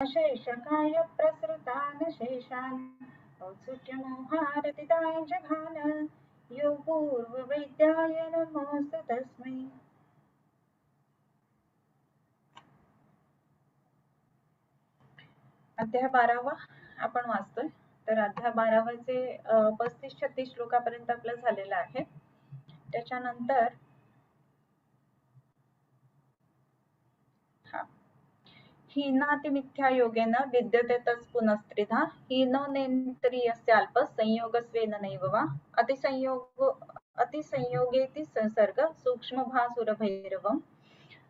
शेषकाय प्रसृतान शेषान औत्सुक्यमोहारतिताय जघान यो पूर्ववैद्याय नमोऽस्तु तस्मै। अध्याय 12वा आपण वाचतोय। तर अध्याय 12वाचे 35-36 श्लोकापर्यंत आपलं झालेलं आहे। त्याच्यानंतर हीनाति मिथ्या योगेन विद्यते तस् पुनस्त्रिधा हीनो नेन्द्रियस्य अल्प संयोगस्वेन नैव वा अतिसंयोगेति संसर्ग सूक्ष्म भासुरभैरवम्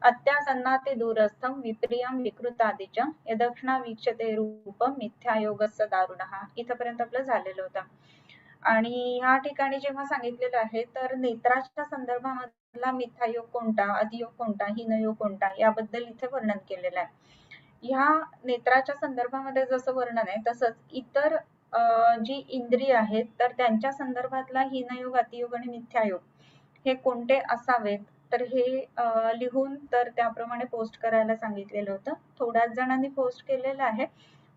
अत्यासन्नाते दूरस्थं विप्रियं विकृतादि च यदक्षणा वीक्षते रूपं मिथ्यायोगस्य दारुणः। इथपर्यंत आपलं झालेलं होतं। आणि ह्या ठिकाणी जेव्हा सांगितलेलं आहे तर नेत्राच्या संदर्भामधला मिथ्यायोग कोणता, अतियोग कोणता, हीनयोग कोणता याबद्दल इथे वर्णन केलेलं आहे। ह्या नेत्राच्या संदर्भामध्ये जसं वर्णन आहे तसंच इतर जी इंद्रिय आहेत तर त्यांच्या संदर्भातला हीनयोग, अतियोग आणि मिथ्यायोग हे कोणते असावेत तर हे लिहून तर त्याप्रमाणे पोस्ट करायला सांगितलेलं होतं। थोड्याच जणांनी पोस्ट केलेलं आहे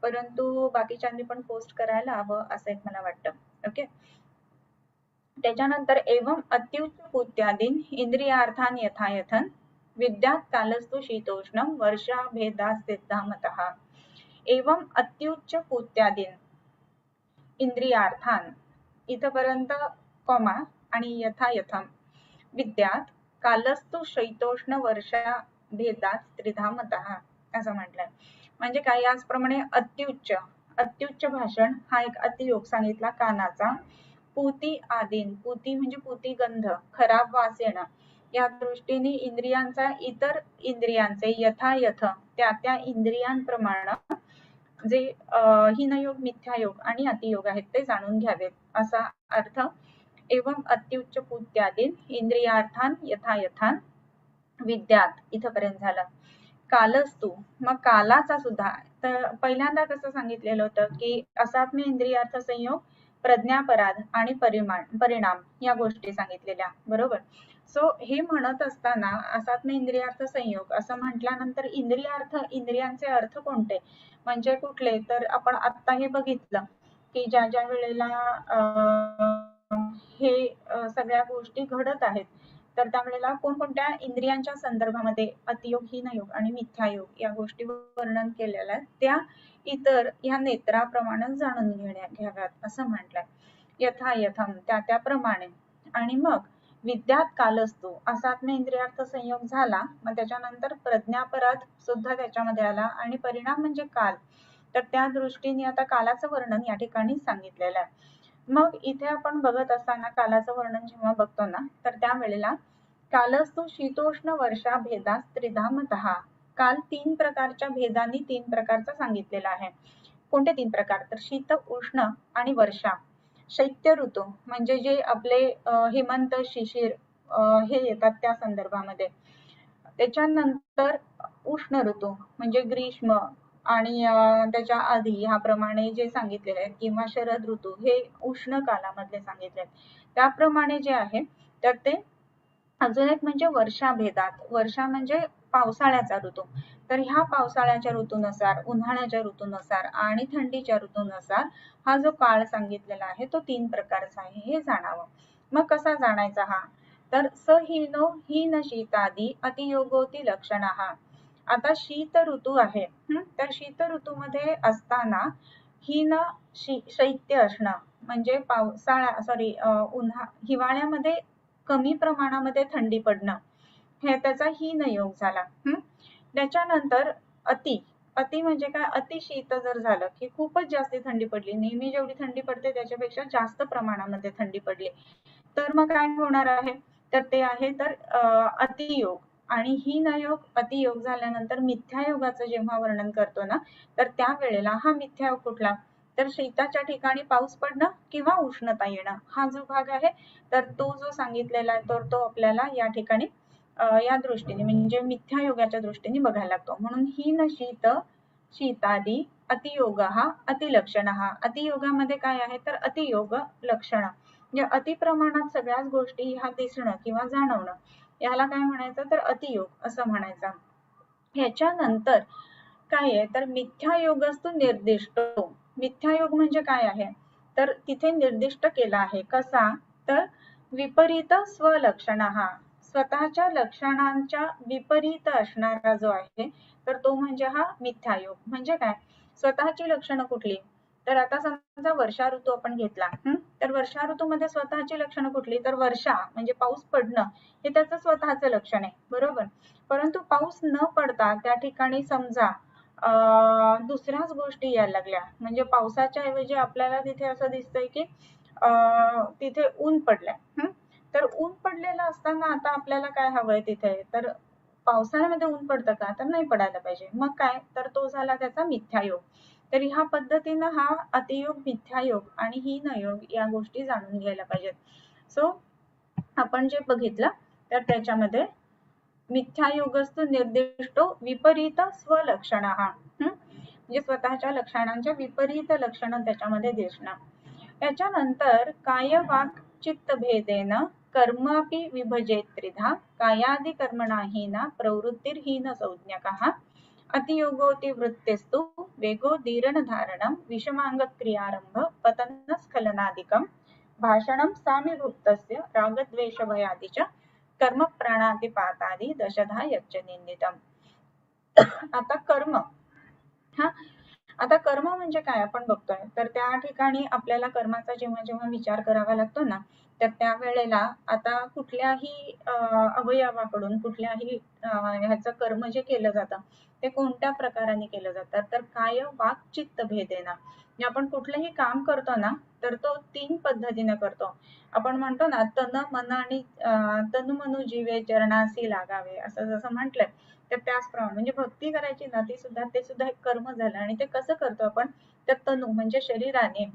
परंतु बाकीच्यांनी पण पोस्ट करायला हवं असं एक मला वाटतं। ओके, त्याच्यानंतर एवं अत्युच्च पुत्यादीन इंद्रियार्थान यथायथन विद्यात कालस्तु शीतोष्णम वर्षा भेदास्तिद्धामतः। एवं अत्युच्च पुत्यादीन इंद्रियार्थान इथपर्यंत कॉमा आणि यथायथम विद्यात कालस्तु शीतोष्ण वर्षा भेदात त्रिधामतः असं म्हटलंय। म्हणजे काय, याचप्रमाणे अत्युच्च अत्युच्च भाषण हा एक अतियोग सांगितला कानाचा। पूती आदीन, पूती म्हणजे पूतिगंध, खराब वास येणं, या दृष्टीने इंद्रियांचा इतर इंद्रियांचे यथायथ त्या इंद्रियांप्रमाणे जे हीनयोग, मिथ्यायोग आणि अतियोग आहेत ते जाणून घ्यावेत असा अर्थ। एवं अत्युच्च पुत्यादीन इंद्रियार्थान यथायथान विद्यात इथपर्यंत झालं। कालस्तु, मग कालाचा सुद्धा तर पहिल्यांदा कसं सांगितलेलं होतं की असात्म्य इंद्रियार्थ संयोग, प्रज्ञापराध आणि परिणाम या गोष्टी सांगितलेल्या, बरोबर। सो हे म्हणत असताना असात्म्य इंद्रियार्थ संयोग असं म्हटल्यानंतर इंद्रियार्थ, इंद्रियांचे अर्थ कोणते म्हणजे कुठले, तर आपण आता हे बघितलं की ज्या ज्या वेळेला हे सगळ्या गोष्टी घडत आहेत तर त्यावेळेला कोणकोणत्या इंद्रियांच्या संदर्भामध्ये अतियोग, हीनयोग आणि मिथ्यायोग या गोष्टी वर्णन केलेल्या आहेत त्या इतर ह्या नेत्राप्रमाणे जाणून घ्याव्यात असं म्हटलंय। यथायथम त्याप्रमाणे। आणि मग विद्यात कालस्तु असात्म्य इंद्रियार्थ संयोग झाला, मग त्याच्यानंतर प्रज्ञापराध सुद्धा त्याच्यामध्ये आला आणि परिणाम म्हणजे काल, तर त्या दृष्टीने आता कालाचं वर्णन या ठिकाणी सांगितलेलं आहे। मग इथे आपण बघत असताना कालाचं वर्णन जेव्हा बघतो ना तर त्यावेळेला कालस्तु शीतोष्ण वर्षा भेदास त्रिधामतः, काल 3 प्रकारच्या भेदांनी 3 प्रकारचा सांगितलेला आहे। कोणते 3 प्रकार, तर शीत, उष्ण आणि वर्षा। शैत्य ऋतू म्हणजे जे आपले हेमंत, शिशिर हे येतात त्या संदर्भामध्ये। त्याच्यानंतर उष्ण ऋतू म्हणजे ग्रीष्म आणि त्याच्या आधी ह्याप्रमाणे जे सांगितलेले आहेत, किंवा शरद ऋतू हे उष्ण कालामधले सांगितले आहेत त्याप्रमाणे जे आहे तर ते अजून एक म्हणजे वर्षा भेदात, वर्षा म्हणजे पावसाळ्याचा ऋतू, तर ह्या पावसाळ्याच्या ऋतूनुसार, उन्हाळ्याच्या ऋतूनुसार आणि थंडीच्या ऋतूनुसार हा जो काळ सांगितलेला आहे तो 3 प्रकारचा आहे हे जाणावं। मग कसा जाणायचा हा, तर सहीनो हीन शीतादी अतियोगोती लक्षणः। आता शीत ऋतू आहे तर शीत ऋतूमध्ये असताना हीन शैत्य असणं म्हणजे हिवाळ्यामध्ये कमी प्रमाणामध्ये थंडी पडणं हे त्याचा हीनयोग झाला। त्याच्यानंतर अति म्हणजे काय, अतिशीत जर झालं की खूपच जास्त थंडी पडली, नेहमी जेवढी थंडी पडते त्याच्यापेक्षा जास्त प्रमाणामध्ये थंडी पडली तर मग काय होणार आहे तर ते आहे तर अतियोग। आणि हीनयोग, अतियोग झाल्यानंतर मिथ्यायोगाचं जेव्हा वर्णन करतो ना तर त्यावेळेला हा मिथ्यायोग कुठला, तर शीताच्या ठिकाणी पाऊस पडणं किंवा उष्णता येणं हा जो भाग आहे तर तो जो सांगितलेला आहे तर तो आपल्याला या ठिकाणी या दृष्टीने म्हणजे मिथ्यायोगाच्या दृष्टीने बघायला लागतो। म्हणून हीन शीत शीतादी अतियोग हा अतिलक्षण, हा अतियोगामध्ये काय आहे तर अतियोग लक्षण म्हणजे अति प्रमाणात सगळ्याच गोष्टी ह्या दिसणं किंवा जाणवणं याला काय म्हणायचं तर अतियोग असं म्हणायचं। ह्याच्यानंतर काय आहे तर मिथ्यायोगस्तु निर्दिष्टो. मिथ्यायोग म्हणजे काय आहे तर तिथे निर्दिष्ट केला आहे. कसा तर विपरीत स्वलक्षण, स्वतःच्या लक्षणांच्या विपरीत असणारा जो आहे तर तो म्हणजे हा मिथ्यायोग. म्हणजे काय स्वतःची लक्षणं कुठली तर आता समजा वर्षा ऋतू आपण घेतला तर वर्षा ऋतूमध्ये स्वतःची लक्षणं कुठली तर वर्षा म्हणजे पाऊस पडणं हे त्याचं स्वतःचं लक्षण आहे बरोबर. परंतु पाऊस न पडता त्या ठिकाणी समजा दुसऱ्याच गोष्टी यायला लागल्या म्हणजे पावसाच्या ऐवजी आपल्याला तिथे असं दिसतंय की तिथे ऊन पडलंय. तर ऊन पडलेलं असताना आता आपल्याला काय हवंय तिथे तर पावसाळ्यामध्ये ऊन पडतं का तर नाही पडायला पाहिजे. मग काय तर तो झाला त्याचा मिथ्यायोग. तर ह्या पद्धतीनं हा अतियोग, मिथ्यायोग आणि हीनयोग या गोष्टी जाणून घ्यायला पाहिजेत. सो आपण जे बघितलं तर त्याच्यामध्ये मिथ्यायोगस्तु निर्दिष्टो विपरीत स्वलक्षण, म्हणजे स्वतःच्या लक्षणांच्या विपरीत लक्षणं त्याच्यामध्ये दिसणं. त्याच्यानंतर काय वाक् चित्त भेदेन कर्मापि विभजेत त्रिधा कायादि कर्मणाहीना प्रवृत्तिर्हीन संज्ञकः अतियोगोति वृत्तिस्तु वेगो दीरण धारणं विषमांग क्रियारंभ पतन स्खलनादिकं भाषणं सामीभुक्तस्य रागद्वेष भयादिच कर्म प्राणातिपातादि दशधा यच्च निंदितम. आता कर्म, आता कर्म म्हणजे काय आपण बघतोय तर त्या ठिकाणी आपल्याला कर्माचा जेव्हा जेव्हा विचार करावा लागतो ना तर त्यावेळेला आता कुठल्याही अवयवाकडून कुठल्याही ह्याचं कर्म जे केलं जातं ते कोणत्या प्रकाराने केलं जातं तर काय वाक् चित्त भेदेना. म्हणजे आपण कुठलंही काम करतो ना तर तो 3 पद्धतीने करतो. आपण म्हणतो ना तन मन आणि तनु मनु जीवे चरणासी लागावे असं जसं म्हटलंय तर त्याचप्रमाणे म्हणजे भक्ती करायची ना ते सुद्धा एक कर्म झालं. आणि ते कसं करतो आपण तर तनु म्हणजे शरीराने,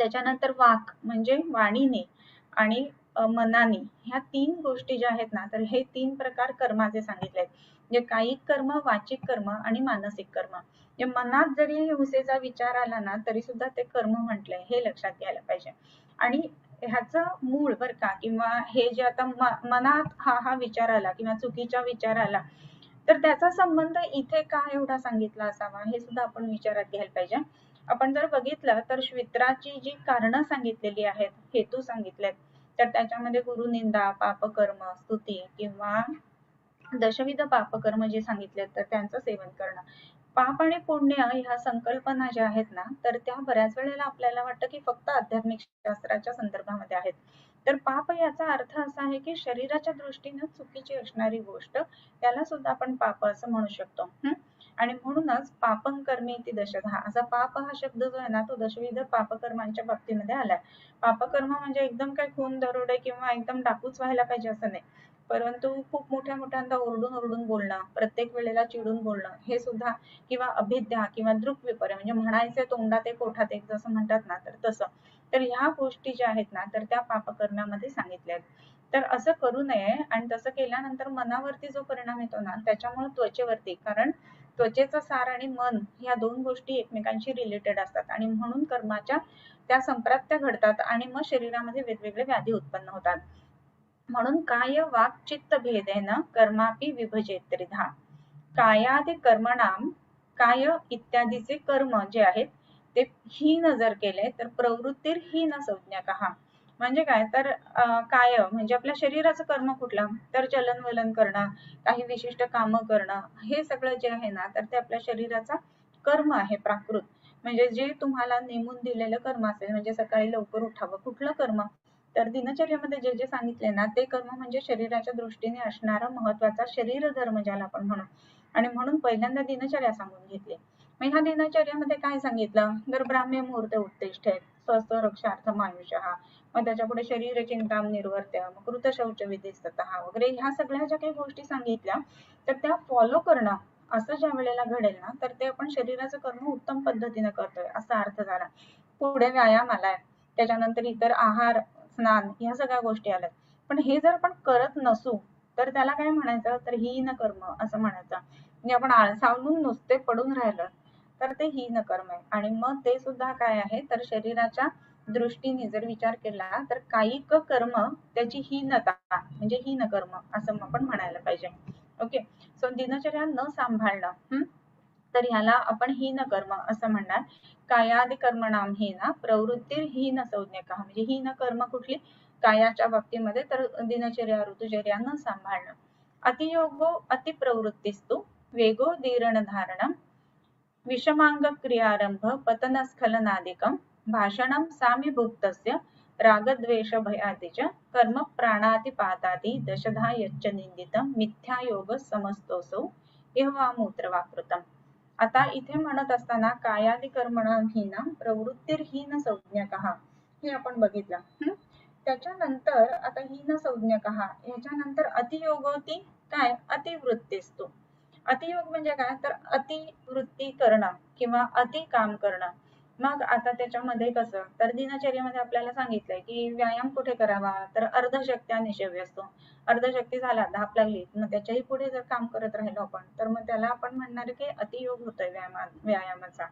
त्याच्यानंतर वाक म्हणजे वाणीने आणि मनाने, ह्या 3 गोष्टी ज्या आहेत ना तर हे 3 प्रकार कर्माचे सांगितले आहेत. म्हणजे कायिक कर्म, वाचिक कर्म आणि मानसिक कर्म. म्हणजे मनात जरी हिंसेचा विचार आला ना तरी सुद्धा ते कर्म म्हटलंय हे लक्षात घ्यायला पाहिजे. आणि ह्याचं मूळ बर का किंवा हे जे आता मनात हा विचार आला किंवा चुकीचा विचार आला तर त्याचा संबंध इथे का एवढा सांगितला असावा हे सुद्धा आपण विचारात घ्यायला पाहिजे. आपण जर बघितलं तर श्वित्राची जी कारणं सांगितलेली आहेत, हेतू सांगितलेत तर त्याच्यामध्ये गुरुनिंदा, पापकर्म, स्तुती किंवा दशविध पापकर्म जे सांगितलेत तर त्यांचं सेवन करणं. पाप आणि पुण्य ह्या संकल्पना ज्या आहेत ना तर त्या बऱ्याच वेळेला आपल्याला वाटतं की फक्त आध्यात्मिक शास्त्राच्या संदर्भामध्ये आहेत. तर पाप याचा अर्थ असा आहे की शरीराच्या दृष्टीने चुकीची असणारी गोष्ट त्याला सुद्धा आपण पाप असं म्हणू शकतो. आणि म्हणूनच पापं कर्मेति दशधा असा पाप हा शब्द जो आहे ना तो दशविध पापकर्मांच्या बाबतीमध्ये आलाय. पापकर्म म्हणजे एकदम काय खून दरोडे किंवा एकदम डाकूच व्हायला पाहिजे असं नाही, परंतु खूप मोठ्यांदा ओरडून बोलणं, प्रत्येक वेळेला चिडून बोलणं हे सुद्धा, किंवा अभिद्या किंवा दृक्विपर्य म्हणजे म्हणायचे तोंडात एक ओठात एक जसं म्हणतात ना तर तसं. तर ह्या गोष्टी ज्या आहेत ना तर त्या पापकर्मामध्ये सांगितल्या आहेत. तर असं करू नये. आणि तसं केल्यानंतर मनावरती जो परिणाम येतो ना त्याच्यामुळे त्वचेवरती, कारण त्वचेचं सार आणि मन ह्या 2 गोष्टी एकमेकांशी रिलेटेड असतात आणि म्हणून कर्माच्या त्या संप्राप्त्या घडतात आणि मग शरीरामध्ये वेगवेगळे व्याधी उत्पन्न होतात. म्हणून काय वाक् चित्त भेदेन कर्मापि विभजेत त्रिधा. कायादि कर्मणाम, काय इत्यादीचे कर्म जे आहेत ते हीन जर केले तर प्रवृत्तीर हीन संज्ञकः. म्हणजे काय तर काय म्हणजे आपल्या शरीराचं कर्म कुठलं तर चलनवलन करणं, काही विशिष्ट कामं करणं, हे सगळं जे आहे ना तर ते आपल्या शरीराचा कर्म आहे प्राकृत. म्हणजे जे तुम्हाला नेमून दिलेलं कर्म असेल, म्हणजे सकाळी लवकर उठावं कुठलं कर्म तर दिनचर्येमध्ये जे जे सांगितले ना ते कर्म म्हणजे शरीराच्या दृष्टीने असणारा महत्वाचा शरीर धर्म ज्याला आपण म्हणू. आणि म्हणून पहिल्यांदा दिनचर्या सांगून घेतली. मग ह्या दिनचर्यामध्ये काय सांगितलं तर ब्राह्मी मुहूर्त उत्तिष्ठेत स्वस्थ रक्षार्थम आयुष्यः, मग त्याच्या पुढे शरीर चिंताम निर्वर्त्य, मग कृत शौच विधिस्ततः वगैरे ह्या सगळ्या ज्या काही गोष्टी सांगितल्या तर त्या फॉलो करणं असं ज्या वेळेला घडेल ना तर ते आपण शरीराचं कर्म उत्तम पद्धतीने करतोय असा अर्थ झाला. पुढे व्यायाम आलाय, त्याच्यानंतर इतर आहार, स्नान ह्या सगळ्या गोष्टी आल्यात. पण हे जर आपण करत नसू तर त्याला काय म्हणायचं तर हीन कर्म असं म्हणायचं. म्हणजे आपण आळसावून नुसते पडून राहिलं तर ते हीन कर्म आहे. आणि मग ते सुद्धा काय आहे तर शरीराच्या दृष्टीने जर विचार केला तर कायिक कर्म त्याची हीनता म्हणजे हीन कर्म असं आपण म्हणायला पाहिजे. ओके. सो दिनचर्या न सांभाळणं तर ह्याला आपण हीन कर्म असं म्हणणार. कायादि कर्मणाम हीना प्रवृत्ती हीन संज्ञकः, म्हणजे हीन कर्म कुठली, कायाच्या बाबतीमध्ये तर दिनचर्या ऋतुचर्या न सांभाळणं. अतियोगो अतिप्रवृत्तिस्तु वेगो दीर्ण धारणम विषमांग क्रियारंभ पतनस्खलनादिकं भाषणं सामीभुक्तस्य रागद्वेष भयादि च कर्म प्राणातिपातादि दशधा यच्च निंदितं मिथ्यायोग समस्तोसौ इहवामूत्र वाकृतम. आता इथे म्हणत असताना कायादि कर्मणाहीना प्रवृत्तीहीन संज्ञकः हे आपण बघितलं. त्याच्यानंतर आता हीन संज्ञकः याच्यानंतर अतियोगोती काय, अतिवृत्तीस्तु. अतियोग म्हणजे काय, तर अतिवृत्ती करणं किंवा अति काम करणं. मग आता त्याच्यामध्ये कसं, तर दिनचर्येमध्ये आपल्याला सांगितलंय की व्यायाम कुठे करावा, तर अर्धशक्त्या निषेव्य असतो. अर्धशक्ती झाला, धाप लागली, मग त्याच्याही पुढे जर काम करत राहिलो आपण तर मग त्याला आपण म्हणणार की अतियोग होतोय व्यायामाचा.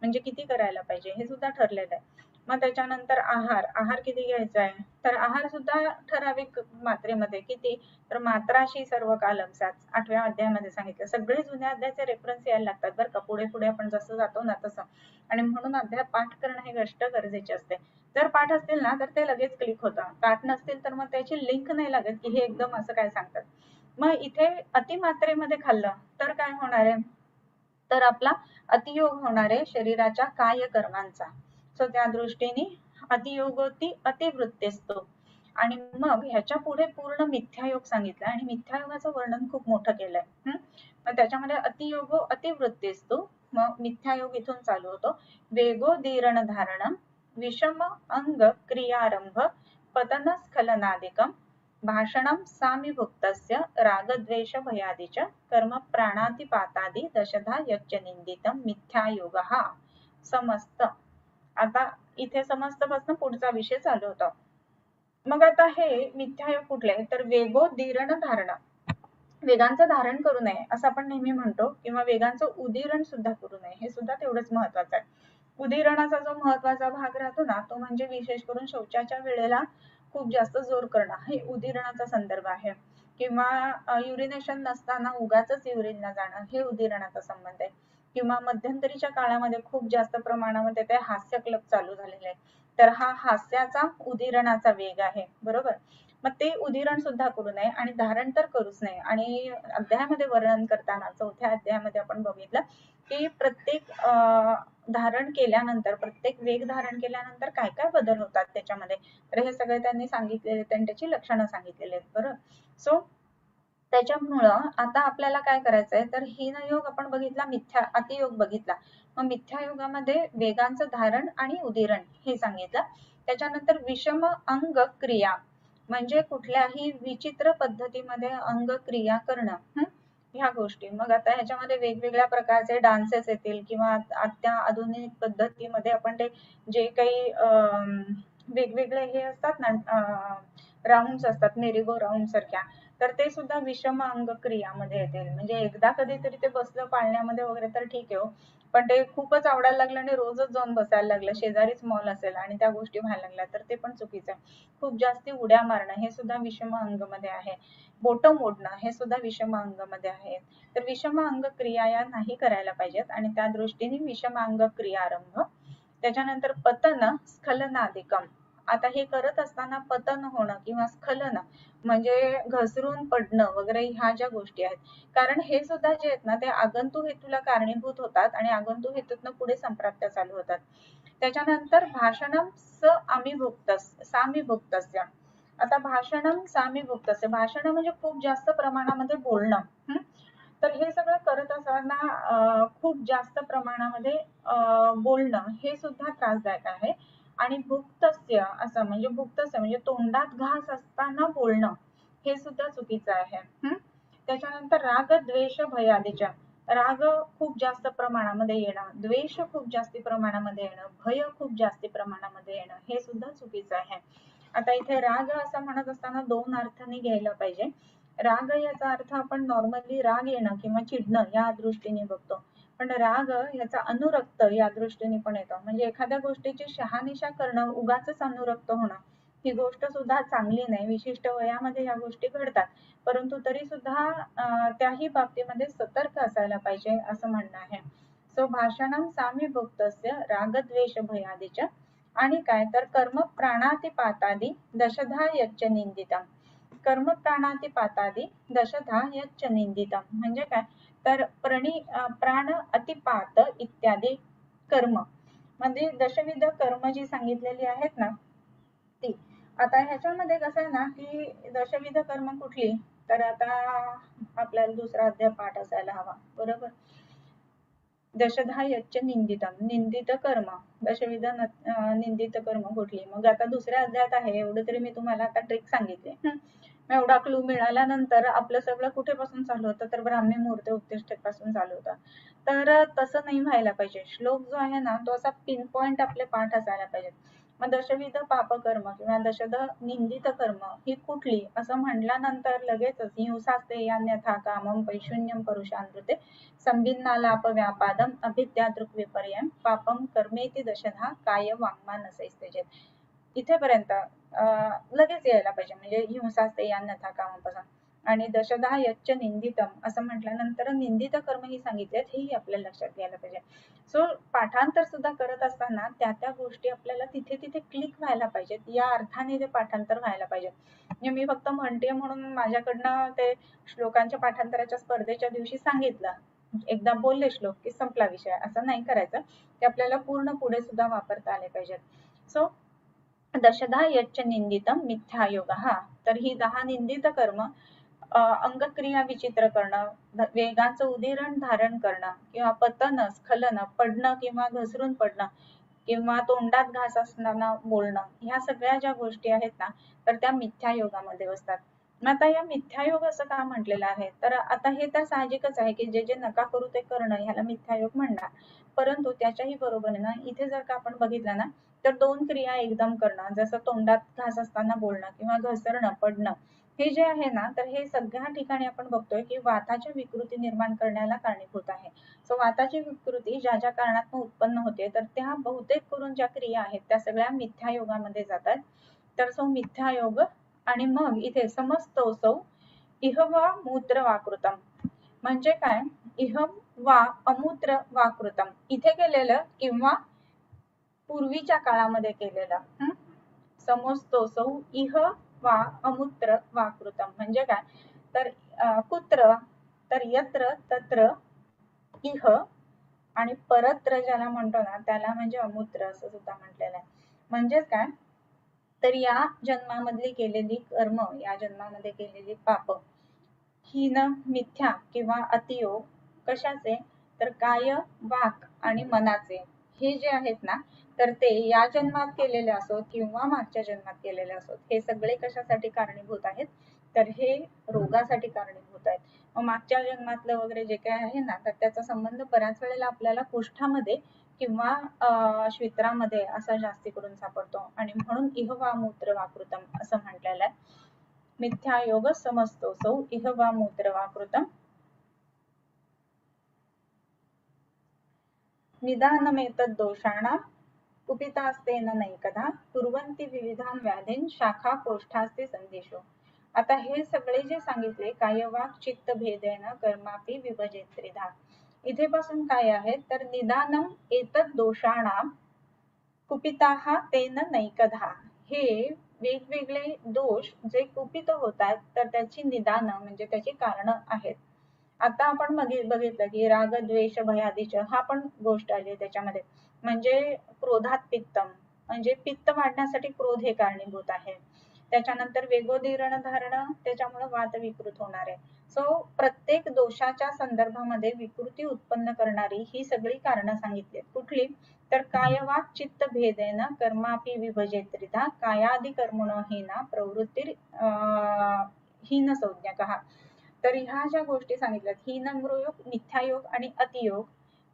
म्हणजे किती करायला पाहिजे हे सुद्धा ठरलेलं आहे. मग त्याच्यानंतर आहार किती घ्यायचा आहे, तर आहार सुद्धा ठराविक मात्रेमध्ये. किती, तर मात्राशी सर्व कालमसाच 8व्या अध्यायामध्ये सांगितलं. सगळे जुन्या अध्यायाचे रेफरन्स यायला लागतात बरं का, पुढे पुढे आपण जसं जातो ना तसं. आणि म्हणून अध्याय पाठ करणं हे गोष्ट गरजेचे असते. जर पाठ असतील ना तर ते लगेच क्लिक होतं, पाठ नसतील तर मग त्याची लिंक नाही लागत की हे एकदम असं काय सांगतात. मग इथे अतिमात्रेमध्ये खाल्लं तर काय होणार आहे, तर आपला अतियोग होणार आहे शरीराच्या कार्यकर्मांचा. सो त्या दृष्टीने अतियोगोती अतिवृत्तीस्तु. आणि मग ह्याच्या पुढे पूर्ण मिथ्यायोग सांगितलं आणि मिथ्यायोगाचं वर्णन खूप मोठं केलंय. मग त्याच्यामध्ये अतियोगो अतिवृत्तीस्तु, मग मिथ्यायोग इथून चालू होतो. वेगो दीर्ण धारणम विषम अंग क्रियारंभ पतनस्खलनादिकं भाषणं सामीभुक्तस्य रागद्वेष भयादि च कर्म प्राणातिपातादि दशधा यच्च निंदितं मिथ्यायोगः समस्त. आता इथे समस्त पासून पुढचा विषय चालू होता. मग आता हे मिथ्यायोग कुठले, तर वेगो दीर्ण धारणा, वेगांचं धारण करू नये असं आपण नेहमी म्हणतो, किंवा वेगांचं उदीरण सुद्धा करू नये, हे सुद्धा तेवढंच महत्वाचं आहे. उदीरणाचा जो महत्वाचा भाग राहतो ना तो म्हणजे विशेष करून शौचाच्या वेळेला खूप जास्त जोर करणं, हे उदीरणाचा संदर्भ आहे. किंवा युरिनेशन नसताना उगाचच युरिनला जाणं, हे उदीरणाचा संबंध आहे. किंवा मध्यंतरीच्या काळामध्ये खूप जास्त प्रमाणामध्ये ते हास्य क्लब चालू झालेले आहे, तर हा हास्याचा उदीरणाचा वेग आहे, बरोबर. मग ते उदीरण सुद्धा करू नये आणि धारण तर करूच नये. आणि अध्यायामध्ये वर्णन करताना 4थ्या अध्यायामध्ये आपण बघितलं की प्रत्येक धारण केल्यानंतर, प्रत्येक वेग धारण केल्यानंतर काय काय बदल होतात त्याच्यामध्ये, तर हे सगळे त्यांनी सांगितलेले, त्यांनी त्याची लक्षणं सांगितलेली आहेत, बरोबर. सो त्याच्यामुळं आता आपल्याला काय करायचंय, तर हीनयोग आपण बघितला, अतियोग बघितला. मग मिथ्यायोगामध्ये वेगांचं धारण आणि उदीरण हे सांगितलं. त्याच्यानंतर विषम अंग क्रिया म्हणजे कुठल्याही विचित्र पद्धतीमध्ये अंग क्रिया करणं, ह्या गोष्टी. मग आता ह्याच्यामध्ये वेगवेगळ्या प्रकारचे डान्सेस येतील किंवा आता आधुनिक पद्धतीमध्ये आपण ते जे काही वेगवेगळे हे असतात ना, राऊंड्स असतात मेरीगो राऊंड सारख्या, तर ते सुद्धा विषम अंग क्रियामध्ये येतील. म्हणजे एकदा कधीतरी ते बसलं पाळण्यामध्ये वगैरे तर ठीक आहे हो, पण ते खूपच आवडायला लागलं आणि रोजच जाऊन बसायला लागलं, शेजारीच मॉल असेल आणि त्या गोष्टी व्हायला लागल्या तर ते पण चुकीचं आहे. खूप जास्ती उड्या मारणं हे सुद्धा विषम अंग मध्ये आहे. बोटं मोडणं हे सुद्धा विषम अंग मध्ये आहे. तर विषम अंग क्रिया या नाही करायला पाहिजेत आणि त्या दृष्टीने विषम अंग क्रियारंभ. त्याच्यानंतर पतन स्खलनादिकम. आता हे करत असताना पतन होणं किंवा स्खलन म्हणजे घसरून पडणं वगैरे ह्या ज्या गोष्टी आहेत, कारण हे सुद्धा जे आहेत ना ते आगंतुक हेतूला कारणीभूत होतात आणि आगंतुक हेतूतनं पुढे संप्राप्त्या चालू होतात. त्याच्यानंतर भाषणम सामीभुक्तस्य. आता भाषणम सामीभुक्तस्य, भाषण म्हणजे खूप जास्त प्रमाणामध्ये बोलणं. तर हे सगळं करत असताना खूप जास्त प्रमाणामध्ये बोलणं हे सुद्धा त्रासदायक आहे. आणि भुक्तस्य असं म्हणजे भुक्तस्य म्हणजे तोंडात घास असताना बोलणं हे सुद्धा चुकीचं आहे. त्याच्यानंतर राग द्वेष भयादीच्या, राग खूप जास्त प्रमाणामध्ये येणं, द्वेष खूप जास्ती प्रमाणामध्ये येणं, भय खूप जास्ती प्रमाणामध्ये येणं हे सुद्धा चुकीचं आहे. आता इथे राग असं म्हणत असताना दोन अर्थाने घ्यायला पाहिजे. राग याचा अर्थ आपण नॉर्मली राग येणं किंवा चिडणं या दृष्टीने बघतो, पण राग याचा अनुरक्त या दृष्टीने पण येतो. म्हणजे एखाद्या गोष्टीची शहानिशा करणं, उगाचच अनुरक्त होणं, ही गोष्ट सुद्धा चांगली नाही. विशिष्ट वयामध्ये या गोष्टी घडतात, परंतु तरी सुद्धा त्याही बाबतीमध्ये सतर्क असायला पाहिजे असं म्हणणं आहे. सो भाषणम सामीभूतस्य रागद्वेष भयादिच आणि काय तर कर्म प्राणातिपातादि दशधा यच्च निंदितम. कर्म प्राणातिपातादि दशधा यच्च निंदितम म्हणजे काय तर प्राण अतिपात इत्यादी कर्म म्हणजे दशविध कर्म जी सांगितलेली आहेत ना ती. आता ह्याच्यामध्ये कसं आहे ना की दशविध कर्म कुठली तर आता आपल्याला दुसरा अध्याय पाठ असायला हवा बरोबर. दशधा यच्च निंदितम निंदित कर्म दशविध निंदित कर्म कुठली. मग आता दुसऱ्या अध्यायात आहे एवढं तरी मी तुम्हाला आता ट्रिक सांगितली. एवढा क्लू मिळाल्यानंतर आपलं सगळं कुठेपासून चालू होतं तर ब्राह्मी मुहूर्त उपदेष्टक पासून चालू होतं. तर तसं नाही व्हायला पाहिजे. श्लोक जो आहे ना तो असा पिन पॉइंट आपले पाठ असायला पाहिजे. मग दशविध पापकर्म किंवा दशध निंदित कर्म ही कुठली असं म्हटल्यानंतर लगेचच हिंसास्ते अन्यथा कामम पैशून्यम परुषानृते संभिन्नालाप व्यापादम अभिद्या दृक् विपर्यम पापम कर्मेति दशधा काय वाङ्मानसैस्तेजेत. इथेपर्यंत लगेच यायला पाहिजे म्हणजे हिंसास्ते अन्यथा कामापासून. आणि दशधा यच्च निंदितम असं म्हटल्यानंतर निंदित कर्म ही सांगितलेत हेही आपल्याला लक्षात घ्यायला पाहिजे. सो पाठांतर सुद्धा करत असताना त्या गोष्टी आपल्याला तिथे तिथे क्लिक व्हायला पाहिजेत. या अर्थाने ते पाठांतर व्हायला पाहिजे. म्हणजे मी फक्त म्हणते म्हणून माझ्याकडनं ते श्लोकांच्या पाठांतराच्या स्पर्धेच्या दिवशी सांगितलं एकदा बोलले श्लोक की संपला विषय असं नाही करायचं. ते आपल्याला पूर्ण पुढे सुद्धा वापरता आले पाहिजेत. सो दशधा यच्च निंदितम मिथ्यायोग तर ही 10 निंदित कर्म अंगक्रिया विचित्र करणं, वेगाचं उदिरण धारण करणं किंवा पतन स्खलन पडणं किंवा घसरून पडणं किंवा तोंडात घास असताना बोलणं ह्या सगळ्या ज्या गोष्टी आहेत ना तर त्या मिथ्यायोगामध्ये बसतात. मग आता या मिथ्यायोग असं का म्हटलेलं आहे तर आता हे तर साहजिकच आहे की जे जे नका करू ते करणं ह्याला मिथ्यायोग म्हणणार. परंतु त्याच्याही बरोबरीने ना इथे जर का आपण बघितलं ना तर 2 क्रिया एकदम करणं जसं तोंडात घास असताना बोलणं किंवा घसरणं पडणं हे जे आहे ना तर हे सगळ्या ठिकाणी आपण बघतोय की वाताच्या विकृती निर्माण करण्याला कारणीभूत आहे. सो वाताची विकृती ज्या ज्या कारणातून उत्पन्न होते तर त्या बहुतेक करून ज्या क्रिया आहेत त्या सगळ्या मिथ्यायोगामध्ये जातात. तर सो मिथ्यायोग आणि मग इथे समस्तोसौ इह वा मूत्र वाकृतम म्हणजे काय इह वा अमूत्र वाकृतम इथे केलेलं किंवा पूर्वीच्या काळामध्ये केलेलं. समस्तोसौ इह वा अमूत्र वाकृतम म्हणजे काय तर कुत्र तर यत्र तत्र इह आणि परत्र ज्याला म्हणतो ना त्याला म्हणजे अमूत्र असं सुद्धा म्हटलेलं आहे. म्हणजेच काय तर या जन्मामधली केलेली कर्म या जन्मामध्ये केलेली पाप हीन मिथ्या किंवा अतियोग कशाचे तर काय वाक आणि मनाचे हे जे आहेत ना तर ते या जन्मात केलेले असोत किंवा मागच्या जन्मात केलेले असोत हे सगळे कशासाठी कारणीभूत आहेत तर हे रोगासाठी कारणीभूत आहेत. मग मागच्या जन्मातलं वगैरे जे काय आहे ना तर त्याचा संबंध बऱ्याच वेळेला आपल्याला कुष्ठामध्ये किंवा श्वित्रामध्ये असा जास्ती करून सापडतो आणि म्हणून इह वा मूत्र वाकृतम असं म्हटलेलं आहे. मिथ्यायोग समस्तोसौ इह वा मूत्र वाकृतम निदानमेतद् दोषाणां कुपितास्तेन नैकधा कुर्वन्ति विविधान् व्याधीन् शाखा कोष्ठास्ते संदेशो. आता हे सगळे जे सांगितले काय वाक चित्त भेदेन कर्मापि विभजेत त्रिधा इथे पासून काय आहे तर निदानम एतद् दोषाणां कुपिताः तेन नैकधा हे वेगवेगळे दोष जे कुपित होतात तर त्याची निदान म्हणजे त्याची कारण आहेत. आता आपण बघितलं की राग द्वेष भयादिच हा पण गोष्ट आली त्याच्यामध्ये म्हणजे क्रोधात पित्तम म्हणजे पित्त वाढण्यासाठी क्रोध हे कारणीभूत आहे. त्याच्यानंतर वेगोदीर्ण धारण त्याच्यामुळे वात विकृत होणार आहे. सो प्रत्येक दोषाच्या संदर्भामध्ये विकृती उत्पन्न करणारी ही सगळी कारणं सांगितली कुठली तर काय वाक चित्त भेदेन कर्मापि विभजेत त्रिधा कायादि कर्मणो हीना प्रवृत्ती हीन संज्ञकः. तर ह्या ज्या गोष्टी सांगितल्यात हीनयोग मिथ्यायोग आणि अतियोग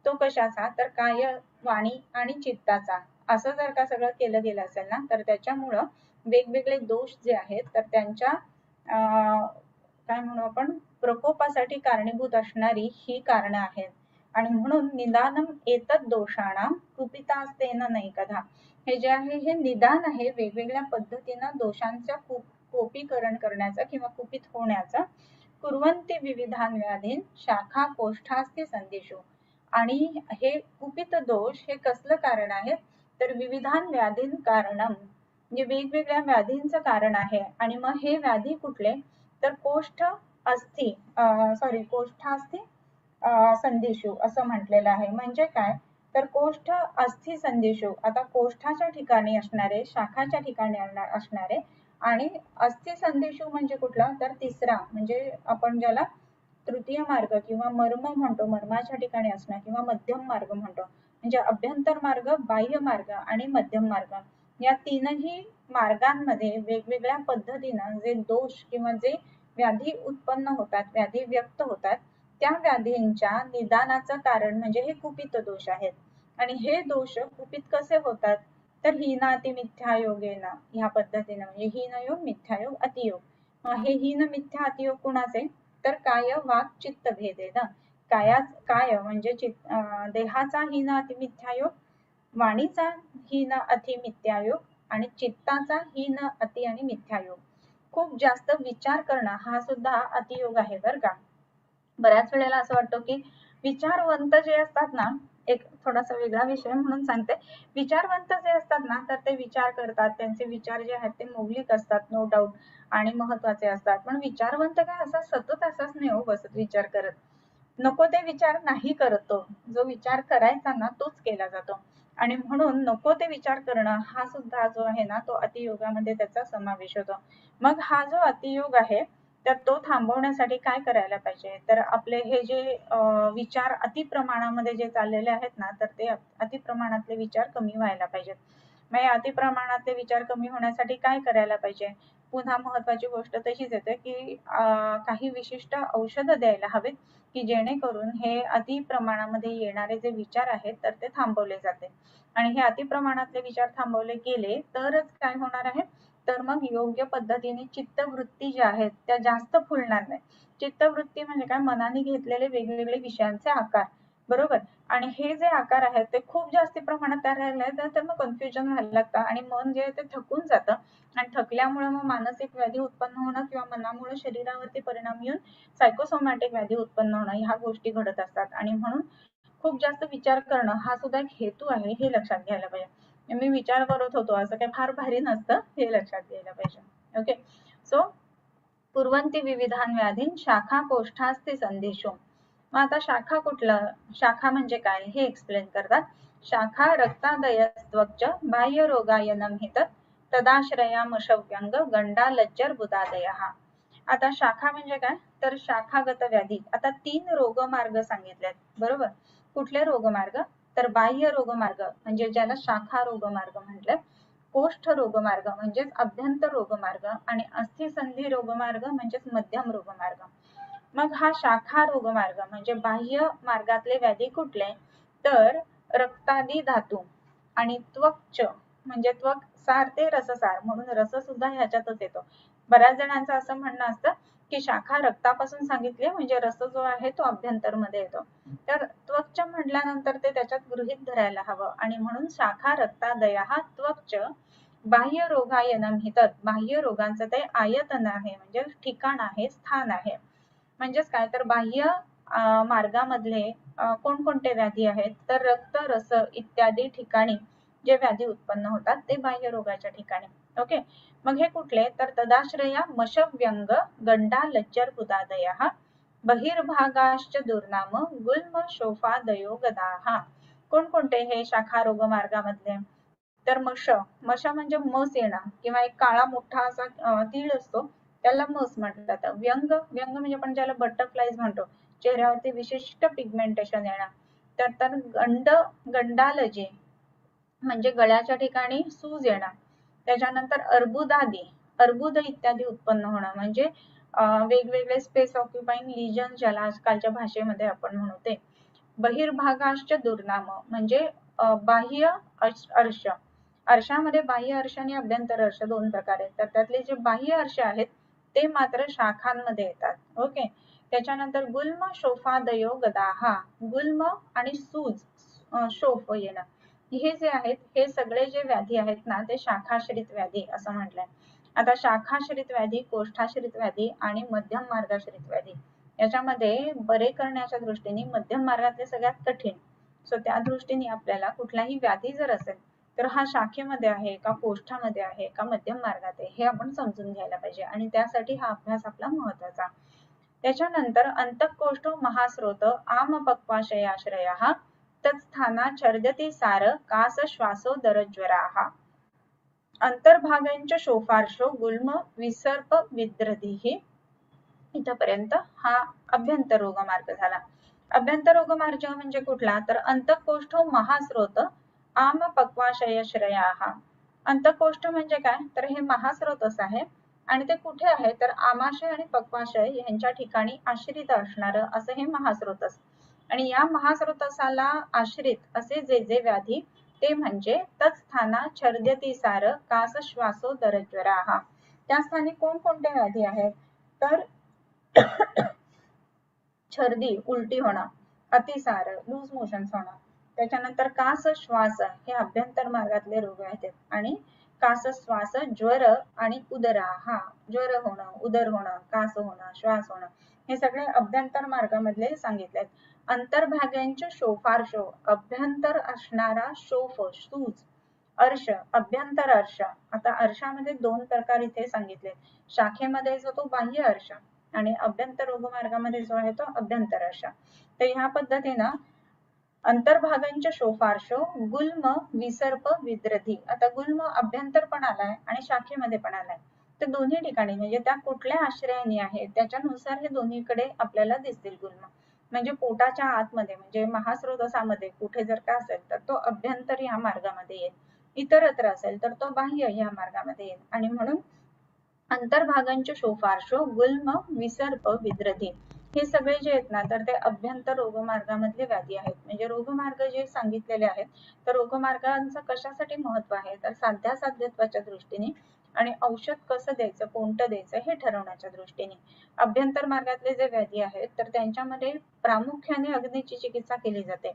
तो कशाचा तर काय वाणी आणि चित्ताचा असं जर का सगळं केलं गेलं असेल ना तर त्याच्यामुळं वेगवेगळे दोष जे आहेत तर त्यांच्या काय म्हणू आपण प्रकोपासाठी कारणीभूत असणारी ही कारणं आहेत. आणि म्हणून निदानम एतद् दोषाणां कुपितास्तेन नैकधा हे जे आहे हे निदान आहे वेगवेगळ्या पद्धतीनं दोषांच्या कोपीकरण करण्याचा किंवा कुपित होण्याचा. कुर्वन्ति विविधान् व्याधीन् शाखा कोष्ठास्ते संदेशो आणि हे कुपित दोष हे कसलं कारण आहे तर विविधान व्याधीन कारणम, म्हणजे वेगवेगळ्या व्याधींचं कारण आहे. आणि मग हे व्याधी कुठले तर कोष्ठ अस्थि कोष्ठास्थी संधिषु असं म्हटलेलं आहे. म्हणजे काय तर कोष्ठ अस्थि संधिषु, आता कोष्ठाच्या ठिकाणी असणारे, शाखाच्या ठिकाणी असणारे आणि अस्थि संधिषु म्हणजे कुठला तर तिसरा, म्हणजे आपण ज्याला तृतीय मार्ग किंवा मर्म म्हणतो, मर्माच्या ठिकाणी असणं किंवा मध्यम मार्ग म्हणतो. म्हणजे अभ्यंतर मार्ग, बाह्य मार्ग आणि मध्यम मार्ग या तीनही मार्गांमध्ये वेगवेगळ्या पद्धतीनं जे दोष किंवा जे व्याधी उत्पन्न होतात, व्याधी व्यक्त होतात, त्या व्याधींच्या निदानाचं कारण म्हणजे हे कुपित दोष आहेत. आणि हे दोष कुपित कसे होतात तर हीनाति मिथ्यायोगेन, ह्या पद्धतीने, म्हणजे हीनयोग, मिथ्यायोग, अतियोग. हे हीन मिथ्या अतियोग कुणाचे तर काय वाक चित्त भेदेन, काय म्हणजे देहाचा हीन अति मिथ्यायोग, वाणीचा हीन अति मिथ्यायोग आणि चित्ताचा हीन अति आणि मिथ्यायोग. खूप जास्त विचार करणं हा सुद्धा अतियोग आहे बरं का. बऱ्याच वेळेला असं वाटतं की विचारवंत जे असतात ना, एक थोडासा वेगळा विषय म्हणून सांगते, विचारवंत जे असतात ना तर ते विचार करतात, त्यांचे विचार जे आहेत ते मौलिक असतात नो डाऊट आणि महत्वाचे असतात. पण विचारवंत काय असा सतत असाच नाही हो बसत विचार करत, नको ते विचार नाही करत, तो जो विचार करायचा ना तोच केला जातो. आणि म्हणून नको ते विचार करणं हा सुद्धा जो आहे ना तो अतियोगामध्ये त्याचा समावेश होतो. मग हा जो अतियोग आहे तर तो थांबवण्यासाठी काय करायला पाहिजे तर आपले हे जे विचार अति प्रमाणामध्ये जे चाललेले आहेत ना तर ते अति प्रमाणातले विचार कमी व्हायला पाहिजेत. मग अति प्रमाणातले विचार कमी होण्यासाठी काय करायला पाहिजे, पुन्हा महत्वाची गोष्ट तशीच येते की काही विशिष्ट औषध द्यायला हवेत की जेणेकरून हे अति प्रमाणामध्ये येणारे जे विचार आहेत तर ते थांबवले जाते. आणि हे अति प्रमाणातले विचार थांबवले गेले तरच काय होणार आहे तर मग योग्य पद्धतीने चित्तवृत्ती ज्या आहेत त्या जास्त फुलणार नाही. चित्तवृत्ती म्हणजे काय, मनाने घेतलेले वेगवेगळे विषयांचे आकार, बरोबर. आणि हे जे आकार आहेत ते खूप जास्त प्रमाणात तयार राहिले तर मग कन्फ्युजन व्हायला लागतं आणि मन जे आहे ते थकून जातं. आणि थकल्यामुळे मग मानसिक व्याधी उत्पन्न होणं किंवा मनामुळे शरीरावरती परिणाम येऊन सायकोसोमॅटिक व्याधी उत्पन्न होणं ह्या गोष्टी घडत असतात. आणि म्हणून खूप जास्त विचार करणं हा सुद्धा एक हेतू आहे हे लक्षात घ्यायला पाहिजे. मी विचार करत होतो असं काही फार भारी नसतं हे लक्षात घ्यायला पाहिजे. ओके, सो कुर्वन्ति विविधान व्याधीन शाखा कोष्ठास्ति संधिषु. मग आता शाखा कुठलं, शाखा म्हणजे काय हे एक्सप्लेन करतात. शाखा रक्तादयस्त्वक्च बाह्य रोगायनम हित तदाश्रयामशव्यंग गंडा लज्जर बुधादयः. आता शाखा म्हणजे काय तर शाखागत व्याधी. आता 3 रोगमार्ग सांगितलेत, बरोबर. कुठले रोगमार्ग तर बाह्य रोगमार्ग म्हणजे ज्याला शाखा रोगमार्ग म्हटलं, कोष्ठ रोगमार्ग म्हणजेच अभ्यंतर रोगमार्ग आणि अस्थिसंधी रोगमार्ग म्हणजेच मध्यम रोगमार्ग. मग हा शाखा रोगमार्ग म्हणजे बाह्य मार्गातले व्याधी कुठले तर रक्तादी धातू आणि त्वक्च म्हणजे त्वक सार ते रससार, म्हणून रस सुद्धा ह्याच्यातच येतो. बऱ्याच जणांचं असं म्हणणं असतं की शाखा रक्तापासून सांगितले म्हणजे रस जो आहे तो अभ्यंतर मध्ये येतो. तर त्वक्च म्हटल्यानंतर ते त्याच्यात गृहीत धरायला हवं. आणि म्हणून शाखा रक्तादया त्वक्च बाह्य रोगायनम हितत, बाह्य रोगांचं ते आयतन आहे म्हणजे ठिकाण आहे, स्थान आहे. म्हणजेच काय तर बाह्य मार्गामधले कोणकोणते व्याधी आहेत तर रक्त, रस इत्यादी ठिकाणी जे व्याधी उत्पन्न होतात ते बाह्य रोगाच्या ठिकाणी. ओके, मग हे कुठले तर तदाश्रया मशव्यंग गंडा लज्जर बुधादयः बहिर्भागाश्च दुर्नाम गुल्म शोफादयो गदाः. कोणकोणते हे शाखा रोग मार्गामधले तर मश म्हणजे मस येणं किंवा एक काळा मोठा असा तीळ असतो त्याला मस म्हटलं जातं. व्यंग म्हणजे आपण ज्याला बटरफ्लाईज म्हणतो, चेहऱ्यावरती विशिष्ट पिगमेंटेशन येणं. तर गंडालजे म्हणजे गळ्याच्या ठिकाणी सूज येणं. त्याच्यानंतर अर्बुद इत्यादी उत्पन्न होणं म्हणजे वेगवेगळे स्पेस ऑक्युपाईंग लिजन ज्याला आजकालच्या भाषेमध्ये आपण म्हणू ते. बहिर्भागाश्च दुर्नाम म्हणजे बाह्य अर्श, अर्शामध्ये बाह्य अर्श आणि अभ्यंतर अर्श 2 प्रकार आहेत. तर त्यातले जे बाह्य अर्श आहेत ते मात्र शाखांमध्ये येतात. ओके, त्याच्यानंतर गुल्म शोफादयो गदाः, गुल्म आणि सूज शोफ येणं हे जे आहेत हे सगळे जे व्याधी आहेत ना ते शाखाश्रित व्याधी असं म्हटलंय. आता शाखाश्रित व्याधी, कोष्ठाश्रित व्याधी आणि मध्यम मार्गाश्रित व्याधी याच्यामध्ये बरे करण्याच्या दृष्टीने मध्यम मार्गातले सगळ्यात कठीण. सो त्या दृष्टीने आपल्याला कुठलाही व्याधी जर असेल तर हा शाखेमध्ये आहे का कोष्ठामध्ये आहे का मध्यम मार्गात आहे हे आपण समजून घ्यायला पाहिजे आणि त्यासाठी हा अभ्यास आपला महत्वाचा. त्याच्यानंतर अंतःकोष्ठो महास्रोत आमपक्वाशयाश्रयः तत्स्थाना छर्दति सार कास श्वासोदरज्वराः अंतर्भागांच्या शोफार्शो गुल्म विसर्प विद्रधिः. इथपर्यंत हा अभ्यंतर रोग मार्ग झाला. अभ्यंतर रोग मार्ग म्हणजे कुठला तर अंतःकोष्ठो महास्रोत आमपक्वाशयाश्रयाः. अंतःकोष्ठ म्हणजे काय तर हे महास्रोतस आहे आणि ते कुठे आहे तर आमाशय आणि पक्वाशय यांच्या ठिकाणी आश्रित असणार असं हे महास्रोतस. आणि या महास्रोतसाला आश्रित असे जे जे व्याधी ते म्हणजे तत्स्थाना छर्दतीसार कास श्वासो दरज्वराः. त्या स्थानी कोणकोणते व्याधी आहेत तर छर्दी उलटी होणं, अतिसार लूज मोशन्स होणं, त्याच्यानंतर कास श्वास हे अभ्यंतर मार्गातले रोग आहेत आणि कास श्वास ज्वर आणि उदरा हा ज्वर होणं उदर होणं कास होणं श्वास होणं हे सगळे अभ्यंतर मार्गामधले सांगितलेत. अंतर्भागांचे शोफार्शो अभ्यंतर असणारा शोफ सूज अर्श अभ्यंतर अर्श. आता अर्शामध्ये दोन प्रकार इथे सांगितले. शाखेमध्ये जो तो बाह्य अर्श आणि अभ्यंतर रोग मार्गामध्ये जो आहे तो अभ्यंतर अर्श. तर ह्या पद्धतीनं अंतर्भागांच्या शोफार्शो गुल्म विसर्प विद्रधी. आता गुल्म अभ्यंतर पण आलाय आणि शाखेमध्ये पण आलाय. तर दोन्ही ठिकाणी म्हणजे त्या कुठल्या आश्रयाने आहे त्याच्यानुसार हे दोन्हीकडे आपल्याला दिसतील गुल्म. म्हणजे पोटाच्या आतमध्ये म्हणजे महास्रोतसामध्ये कुठे जर का असेल तर तो अभ्यंतर या मार्गामध्ये येईल, इतरत्र असेल तर तो बाह्य या मार्गामध्ये येईल. आणि म्हणून अंतर्भागांचे शोफार्शो गुल्म विसर्प विद्रधी हे सगळे जे आहेत ना तर ते अभ्यंतर रोगमार्गामधले व्याधी आहेत. म्हणजे रोगमार्ग जे सांगितलेले आहेत तर रोगमार्गांचं कशासाठी महत्व आहे तर साध्यासाध्यत्वाच्या दृष्टीने आणि औषध कसं द्यायचं कोणतं द्यायचं हे ठरवण्याच्या दृष्टीने. अभ्यंतर मार्गातले जे व्याधी आहेत तर त्यांच्यामध्ये प्रामुख्याने अग्नीची चिकित्सा केली जाते.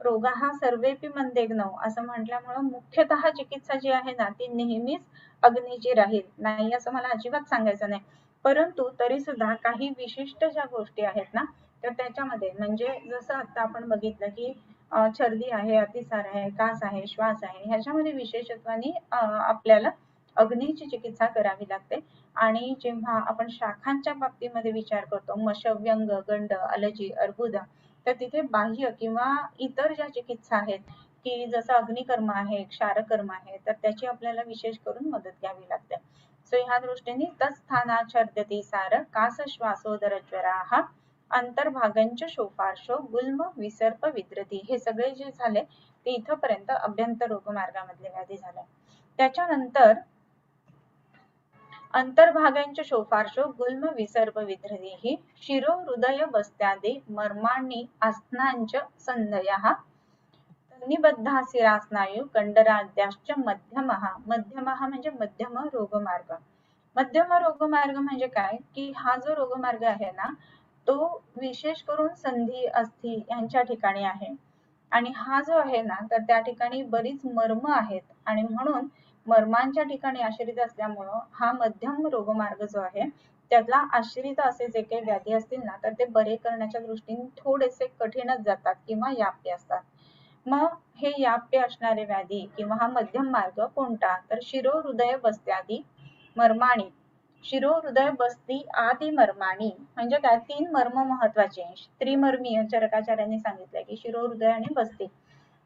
रोगा हा सर्वेपी मंदेग्नौ असं म्हटल्यामुळे मुख्यतः चिकित्सा जी आहे ना ती नेहमीच अग्नीची राहील नाही असं मला अजिबात सांगायचं नाही. परंतु तरी सुद्धा काही विशिष्ट ज्या गोष्टी आहेत ना तर त्याच्यामध्ये म्हणजे जसं आता आपण बघितलं की छर्दी आहे अतिसार आहे कास आहे श्वास आहे ह्याच्यामध्ये विशेषत्वाने आपल्याला अग्नीची चिकित्सा करावी लागते. आणि जेव्हा आपण शाखांच्या बाबतीमध्ये विचार करतो मश व्यंग गंड अलर्जी अर्बुद तर तिथे बाह्य किंवा इतर ज्या चिकित्सा आहेत की जसं अग्निकर्म आहे क्षारकर्म आहे तर त्याची आपल्याला विशेष करून मदत घ्यावी लागते. सो ह्या दृष्टीने तत्स्थाना छर्दति सार कास श्वासोदरज्वराः अंतर्भागांच्या शोफार्शो गुल्म विसर्प विद्रधी हे सगळे जे झाले ते इथपर्यंत अभ्यंतर रोगमार्गामधले व्याधी झाले. त्याच्यानंतर अंतर्भागांच्या शोफार्शो गुल्म विसर्प विद्रधी शिरो हृदय बस्त्यादि मर्माणि आसनांच संधयः निबद्धा शिरास्नायू कंडराद्याश्च मध्यमः. मध्यमः म्हणजे मध्यम रोगमार्ग. मध्यम रोगमार्ग म्हणजे काय की हा जो रोगमार्ग आहे ना तो विशेष करून संधी अस्थि यांच्या ठिकाणी आहे आणि हा जो आहे ना तर त्या ठिकाणी बरीच मर्म आहेत आणि म्हणून मर्मांच्या ठिकाणी आश्रित असल्यामुळं हा मध्यम रोगमार्ग जो आहे त्यातला आश्रित असे जे काही व्याधी असतील ना तर ते बरे करण्याच्या दृष्टीने थोडेसे कठीणच जातात किंवा याप्य असतात. मग हे याप्य असणारे व्याधी किंवा हा मध्यम मार्ग कोणता तर शिरो हृदय बस्त्यादी मर्माणी. शिरो हृदय बस्ती आदी मर्माणी म्हणजे काय तीन मर्म महत्वाचे त्रिमर्मीय चरकाचार्यांनी सांगितलंय की शिरो हृदय आणि बस्ती.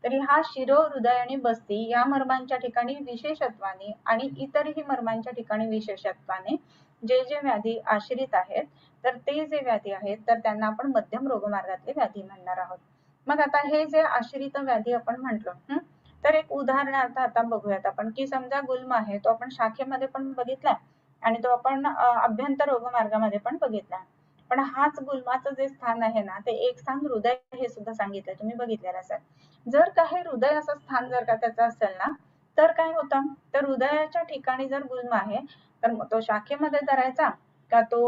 तरी हा शिरो हृदय आणि बस्ती या मर्मांच्या ठिकाणी विशेषत्वाने आणि इतरही मर्मांच्या ठिकाणी विशेषत्वाने जे जे व्याधी आश्रित आहेत तर ते जे व्याधी आहेत तर त्यांना आपण मध्यम रोगमार्गातले व्याधी म्हणणार आहोत. मग आता हे जे आश्रित व्याधी आपण म्हटलो तर एक उदाहरणार्थ आता बघूयात आपण की समजा गुल्म आहे तो आपण शाखेमध्ये पण बघितला आणि तो आपण अभ्यंतर रोगमार्गामध्ये पण बघितला. पण हाच गुल्माचं जे स्थान आहे ना ते एक स्थान हृदय हे सुद्धा सांगितलं तुम्ही बघितलेलं असेल. जर का हे हृदय असं स्थान जर का त्याचं असेल ना तर काय होतं तर हृदयाच्या ठिकाणी जर गुल्म आहे तर तो शाखेमध्ये धरायचा का तो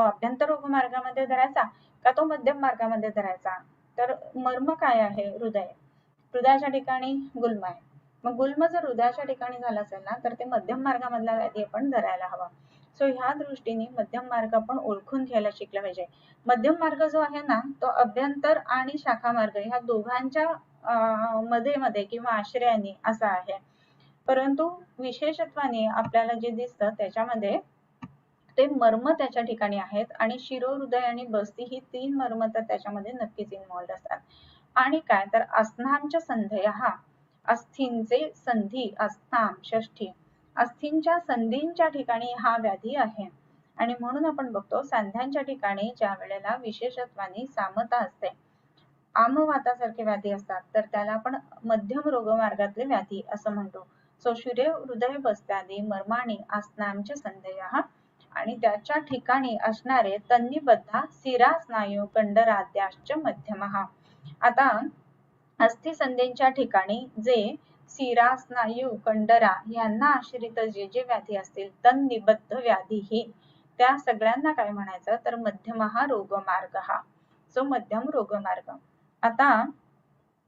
अभ्यंतर रोगमार्गामध्ये धरायचा का तो मध्यम मार्गामध्ये धरायचा. तर मर्म काय आहे हृदय. हृदयाच्या ठिकाणी गुल्म आहे. मग गुल्म जर हृदयाच्या ठिकाणी झाला असेल ना तर ते मध्यम मार्गामधला व्याधी आपण धरायला हवा. सो ह्या दृष्टीने मध्यम मार्ग आपण ओळखून घ्यायला शिकला पाहिजे. मध्यम मार्ग जो आहे ना तो अभ्यंतर आणि शाखा मार्ग ह्या दोघांच्या मध्ये किंवा आश्रयाने असा आहे. परंतु विशेषत्वाने आपल्याला जे दिसतं त्याच्यामध्ये ते मर्म त्याच्या ठिकाणी आहेत आणि शिरो, हृदय आणि बस्ती ही 3 मर्म तर त्याच्यामध्ये नक्कीच इन्व्हॉल्ड असतात. आणि काय तर अस्नांच्या संधया हा अस्थींचे संधी अस्नाम षष्ठी अस्थींच्या संधींच्या ठिकाणी हा व्याधी आहे. आणि म्हणून आपण बघतो सांध्यांच्या ठिकाणी ज्या वेळेला विशेषत्वाने सामता असते, आमवातासारखे व्याधी असतात तर त्याला आपण मध्यम रोगमार्गातले व्याधी असं म्हणतो. सो शिरे, हृदय, बस्त्यादी मर्माणी आसनांचे संधया आणि त्याच्या ठिकाणी असणारे तन्निबद्धा सिरा, स्नायू, कंडराद्याश्च मध्यमः. आता अस्थि संधींच्या ठिकाणी जे सिरा, स्नायू, कंडरा यांना आश्रित जे जे व्याधी असतील तन्निबद्ध व्याधी ही त्या सगळ्यांना काय म्हणायचं तर मध्यमः रोगमार्ग हा. सो मध्यम रोगमार्ग. आता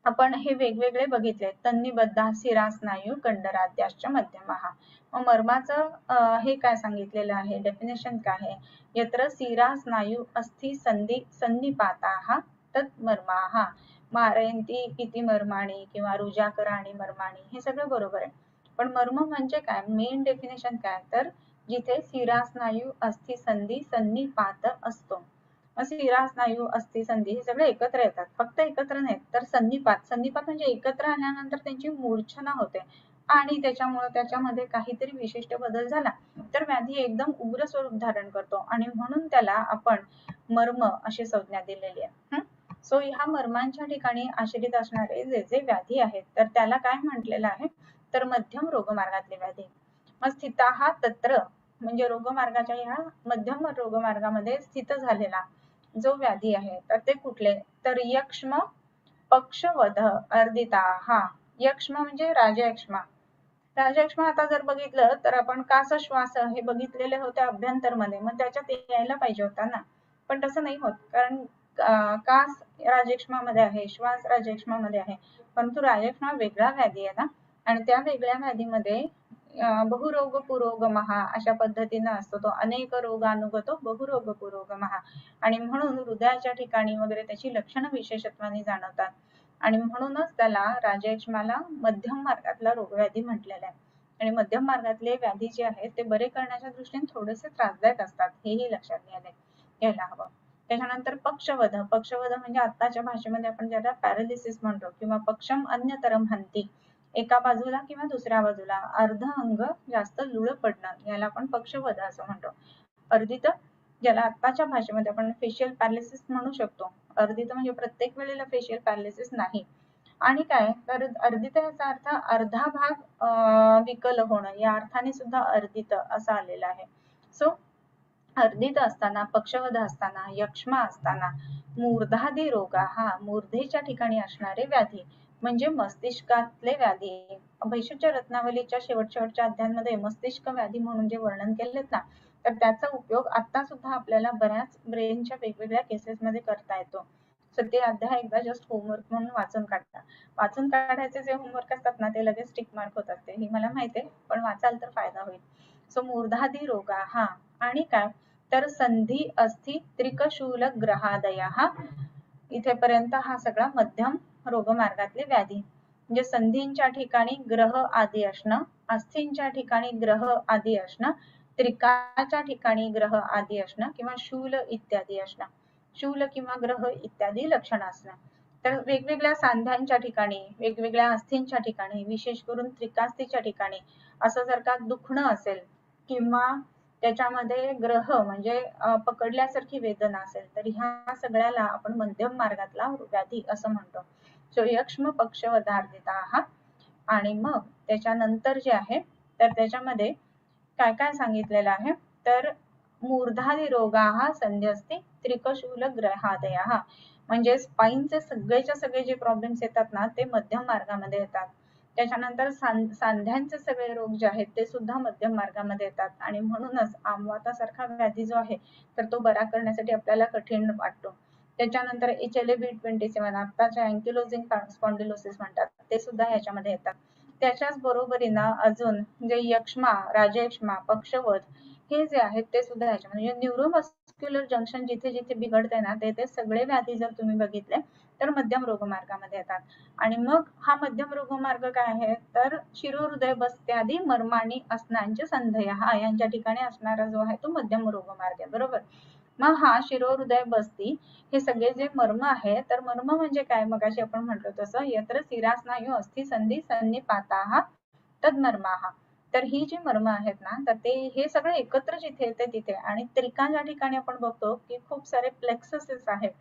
आपण हे वेगवेगळे बघितले तन्निबद्ध सिरा, स्नायू, कंडराद्याश्च मध्यमः. मर्माचं हे काय सांगितलेलं आहे डेफिनेशन काय आहे यत्र सिरा, स्नायू, अस्थि संधी सन्निपाताः तत् मर्माः मारयन्ति इति मर्माणी किंवा रुजाकराणि मर्माणी हे सगळं बरोबर आहे. पण मर्म म्हणजे काय मेन डेफिनेशन काय तर जिथे सिरा, स्नायू, अस्थि संधी सन्निपात असतो. सिरा, स्नायू, अस्थि संधी हे सगळे एकत्र येतात. फक्त एकत्र नाहीत तर सन्निपात म्हणजे एकत्र आल्यानंतर त्यांची मूर्छना होते आणि त्याच्यामुळे त्याच्यामध्ये काहीतरी विशिष्ट बदल झाला तर व्याधी एकदम उग्र स्वरूप धारण करतो आणि म्हणून त्याला आपण मर्म अशी संज्ञा दिलेली आहे. सो ह्या मर्मांच्या ठिकाणी आश्रित असणारे जे जे व्याधी आहेत तर त्याला काय म्हटलेलं आहे तर मध्यम रोगमार्गातले व्याधी. मग स्थिताः तत्र म्हणजे रोगमार्गाच्या ह्या मध्यम रोगमार्गामध्ये स्थित झालेला जो व्याधी आहे तर ते कुठले तर यक्ष्म, पक्षवध, अर्दिता हा. यक्ष्म म्हणजे राजयक्ष्मा. राजयक्ष्मा आता जर बघितलं तर आपण कास श्वास हे बघितलेले होते अभ्यंतर मध्ये मग त्याच्यात यायला पाहिजे होता ना पण तसं नाही होत कारण कास राजयक्ष्मामध्ये आहे, श्वास राजयक्ष्मामध्ये आहे परंतु राजयक्ष्मा वेगळा व्याधी आहे ना आणि त्या वेगळ्या व्याधीमध्ये बहुरोग पुरोगमः अशा पद्धतीने असतो तो अनेक रोगानुगतो बहुरोग पुरोगमः आणि म्हणून हृदयाच्या ठिकाणी वगैरे त्याची लक्षणं विशेषत्वाने जाणवतात आणि म्हणूनच त्याला राजयक्ष्माला मध्यम मार्गातला रोगव्याधी म्हटलेला आहे. आणि मध्यम मार्गातले व्याधी जे आहेत ते बरे करण्याच्या दृष्टीने थोडेसे त्रासदायक असतात हेही लक्षात घ्यायला हवं. त्याच्यानंतर पक्षवध म्हणजे आत्ताच्या भाषेमध्ये आपण ज्याला पॅरालिसिस म्हणतो किंवा पक्षम अन्यतरम हंती एका बाजूला किंवा दुसऱ्या बाजूला अर्ध अंग जास्त लुळ पडणं याला आपण पक्षवध असं म्हणतो. अर्धित ज्याला आत्ताच्या भाषेमध्ये आपण फेशियल पॅरालिसिस म्हणू शकतो. अर्धित म्हणजे प्रत्येक वेळेला फेशियल पॅरालिसिस नाही. आणि काय तर अर्धित याचा अर्थ अर्धा भाग विकल होणं या अर्थाने सुद्धा अर्धित असा आलेला आहे. सो अर्धित असताना पक्षवध असताना यक्ष्मा असताना मूर्धादी रोगा हा मूर्धेच्या ठिकाणी असणारे व्याधी म्हणजे मस्तिष्कातले व्याधी. भैषज्य रत्नावलीच्या शेवटच्या अध्यायांमध्ये मस्तिष्क व्याधी म्हणून जे वर्णन केलेत ना तर त्याचा उपयोग आता सुद्धा आपल्याला बऱ्याच ब्रेनच्या वेगवेगळ्या केसेस मध्ये करता येतो. सो ते अध्याय एकदा जस्ट होमवर्क म्हणून वाचून काढायचे जे होमवर्क असतात ना ते लगेच टिक मार्क होतात ते ही मला माहिती आहे पण वाचाल तर फायदा होईल. सो मूर्धादी रोगा हा आणि काय तर संधी अस्थि त्रिकशूल ग्रहादया हा इथेपर्यंत हा सगळा मध्यम रोगमार्गातले व्याधी म्हणजे संधींच्या ठिकाणी ग्रह आदी असणं, अस्थींच्या ठिकाणी ग्रह आदी असणं, त्रिकाच्या ठिकाणी ग्रह आदी असणं किंवा शूल इत्यादी असणं, शूल किंवा ग्रह इत्यादी लक्षण असणं. तर वेगवेगळ्या सांध्यांच्या ठिकाणी वेगवेगळ्या अस्थींच्या ठिकाणी विशेष करून त्रिकास्थीच्या ठिकाणी असं जर का दुखणं असेल किंवा त्याच्यामध्ये ग्रह म्हणजे पकडल्यासारखी वेदना असेल तर ह्या सगळ्याला आपण मध्यम मार्गातला व्याधी असं म्हणतो. सो यक्ष्म पक्षवधार्दिता हा आणि मग त्याच्यानंतर जे आहे तर त्याच्यामध्ये काय काय सांगितलेलं आहे तर मूर्धादी रोगा हा संधी असते त्रिकशूल ग्रहादया हा म्हणजे स्पाईनचे सगळेच्या सगळे जे प्रॉब्लेम्स येतात ना ते मध्यम मार्गामध्ये येतात. त्याच्यानंतर सांध्यांचे सगळे रोग जे आहेत ते सुद्धा मध्यम मार्गामध्ये येतात आणि म्हणूनच आमवातासारखा व्याधी जो आहे तर तो बरा करण्यासाठी आपल्याला कठीण वाटतो. त्याच्यानंतर HLA-B27 आत्ताच्या अँकिलोजिंग स्पॉन्डिलोसिस म्हणतात ते सुद्धा ह्याच्यामध्ये येतात. त्याच्याच बरोबरीनं अजून जे यक्ष्मा, राजयक्ष्मा, पक्षवध हे जे आहेत ते सुद्धा याच्यामध्ये म्हणजे न्यूरोमस्क्युलर जंक्शन जिथे जिथे बिघडते ना ते सगळे व्याधी जर तुम्ही बघितले तर मध्यम रोगमार्गामध्ये येतात. आणि मग हा मध्यम रोगमार्ग काय आहे तर शिरोहृदय बस्त्यादी मर्माणी असण्याचे संधय हा यांच्या ठिकाणी असणारा जो आहे तो मध्यम रोगमार्ग आहे, बरोबर. मग हा शिरोहृदय बस्ती हे सगळे जे मर्म आहे तर मर्म म्हणजे काय मगाशी आपण म्हटलो तसं यत्र शिरास्नायू अस्थि संधी सन्निपाताः तद्मर्माः. तर ही जी मर्म आहेत ना तर ते हे सगळं एकत्र जिथे येते तिथे आणि त्रिकाच्या ठिकाणी आपण बघतो की खूप सारे प्लेक्ससेस आहेत,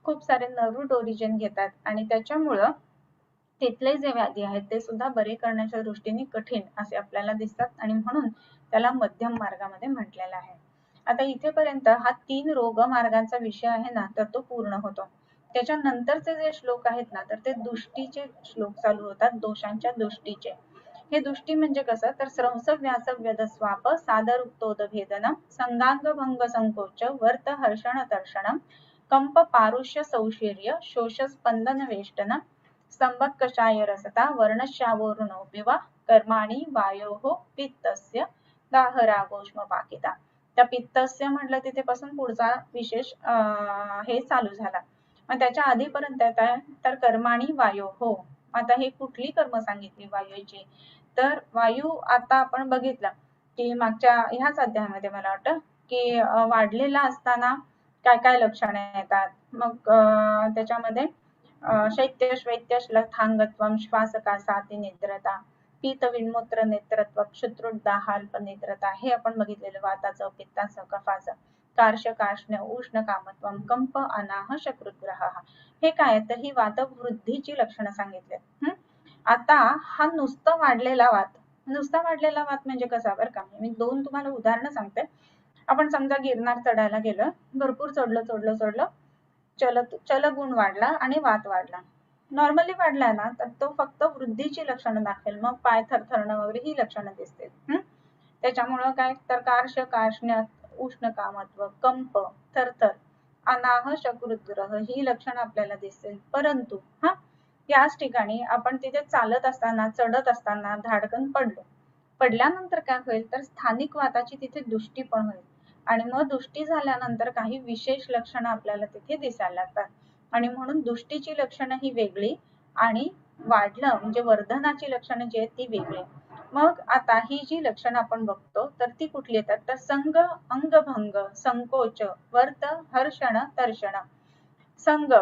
खूप सारे नर्व्ह ओरिजिन घेतात आणि त्याच्यामुळं तिथले जे व्याधी आहेत ते सुद्धा बरे करण्याच्या दृष्टीने कठीण असे आपल्याला दिसतात आणि म्हणून त्याला मध्यम मार्गामध्ये म्हटलेलं आहे. आता इथेपर्यंत हा 3 रोग मार्गांचा विषय आहे ना तर तो पूर्ण होतो. त्याच्यानंतरचे जे श्लोक आहेत ना तर ते दुष्टीचे श्लोक चालू होतात, दोषांच्या दुष्टीचे. हे दुष्टी म्हणजे कसं तर स्रंस व्यास व्यदस्वाप सादर उक्तोद भेदनम संगांग भंग संकोच वर्त हर्षण तर्षणम कंप पारुष्य सौशीर्य शोष स्पंदन वेष्टन स्तंभक कषाय रसता वर्णश्यावोरुणोऽपि वा कर्माणि वायोः पित्तस्य दाहरागोष्म पाकिता. त्या पित्तस्य म्हटलं तिथे पासून पुढचा विशेष हे चालू झाला. मग त्याच्या आधीपर्यंत येत आहे तर कर्माणि वायोः. आता हे कुठली कर्म सांगितली वायूची तर वायू आता आपण बघितलं की मागच्या ह्याच अध्यायामध्ये मला वाटतं की वाढलेला असताना काय काय लक्षणे येतात. मग त्याच्यामध्ये शैत्य श्वैत्य श्लथांगत्वम श्वासकासाति निद्रता पीत विन्मूत्र नेत्रत्व क्षुत्रुदाहाल्प निद्रता हे आपण बघितलेलं वाताचं पित्ताचं कफाचं कार्श कार्ष्ण्य उष्ण कामत्वम कंप अनाह शकृद्ग्रह हे काय तर ही वातवृद्धीची लक्षणं सांगितलेत. आता हा नुसतं वाढलेला वात म्हणजे कसा बरं का मी 2 तुम्हाला उदाहरणं सांगते. आपण समजा गिरनार चढायला गेलं, भरपूर चढलं चलगुण वाढला आणि वात वाढला. नॉर्मली वाढला ना तर तो फक्त वृद्धीची लक्षणं दाखवेल, मग पाय थरथरणं वगैरे ही लक्षणं दिसतील. त्याच्यामुळं काय तर कार्श कार्ष्ण्य उष्ण कामत्व कंप थरथर अनाह शकृद्ग्रह ही लक्षणं आपल्याला दिसतील. परंतु याच ठिकाणी आपण तिथे चालत असताना चढत असताना धाडकन पडल्यानंतर काय होईल तर स्थानिक वाताची तिथे दुष्टी पण होईल आणि मग दुष्टी झाल्यानंतर काही विशेष लक्षणं आपल्याला तिथे दिसायला लागतात आणि म्हणून दुष्टीची लक्षणं ही वेगळी आणि वाढलं म्हणजे वर्धनाची लक्षणं जी आहेत ती वेगळी. मग आता ही जी लक्षणं आपण बघतो तर ती कुठली येतात तर संग अंगभंग संकोच वर्त हर्षण तर्षण. संग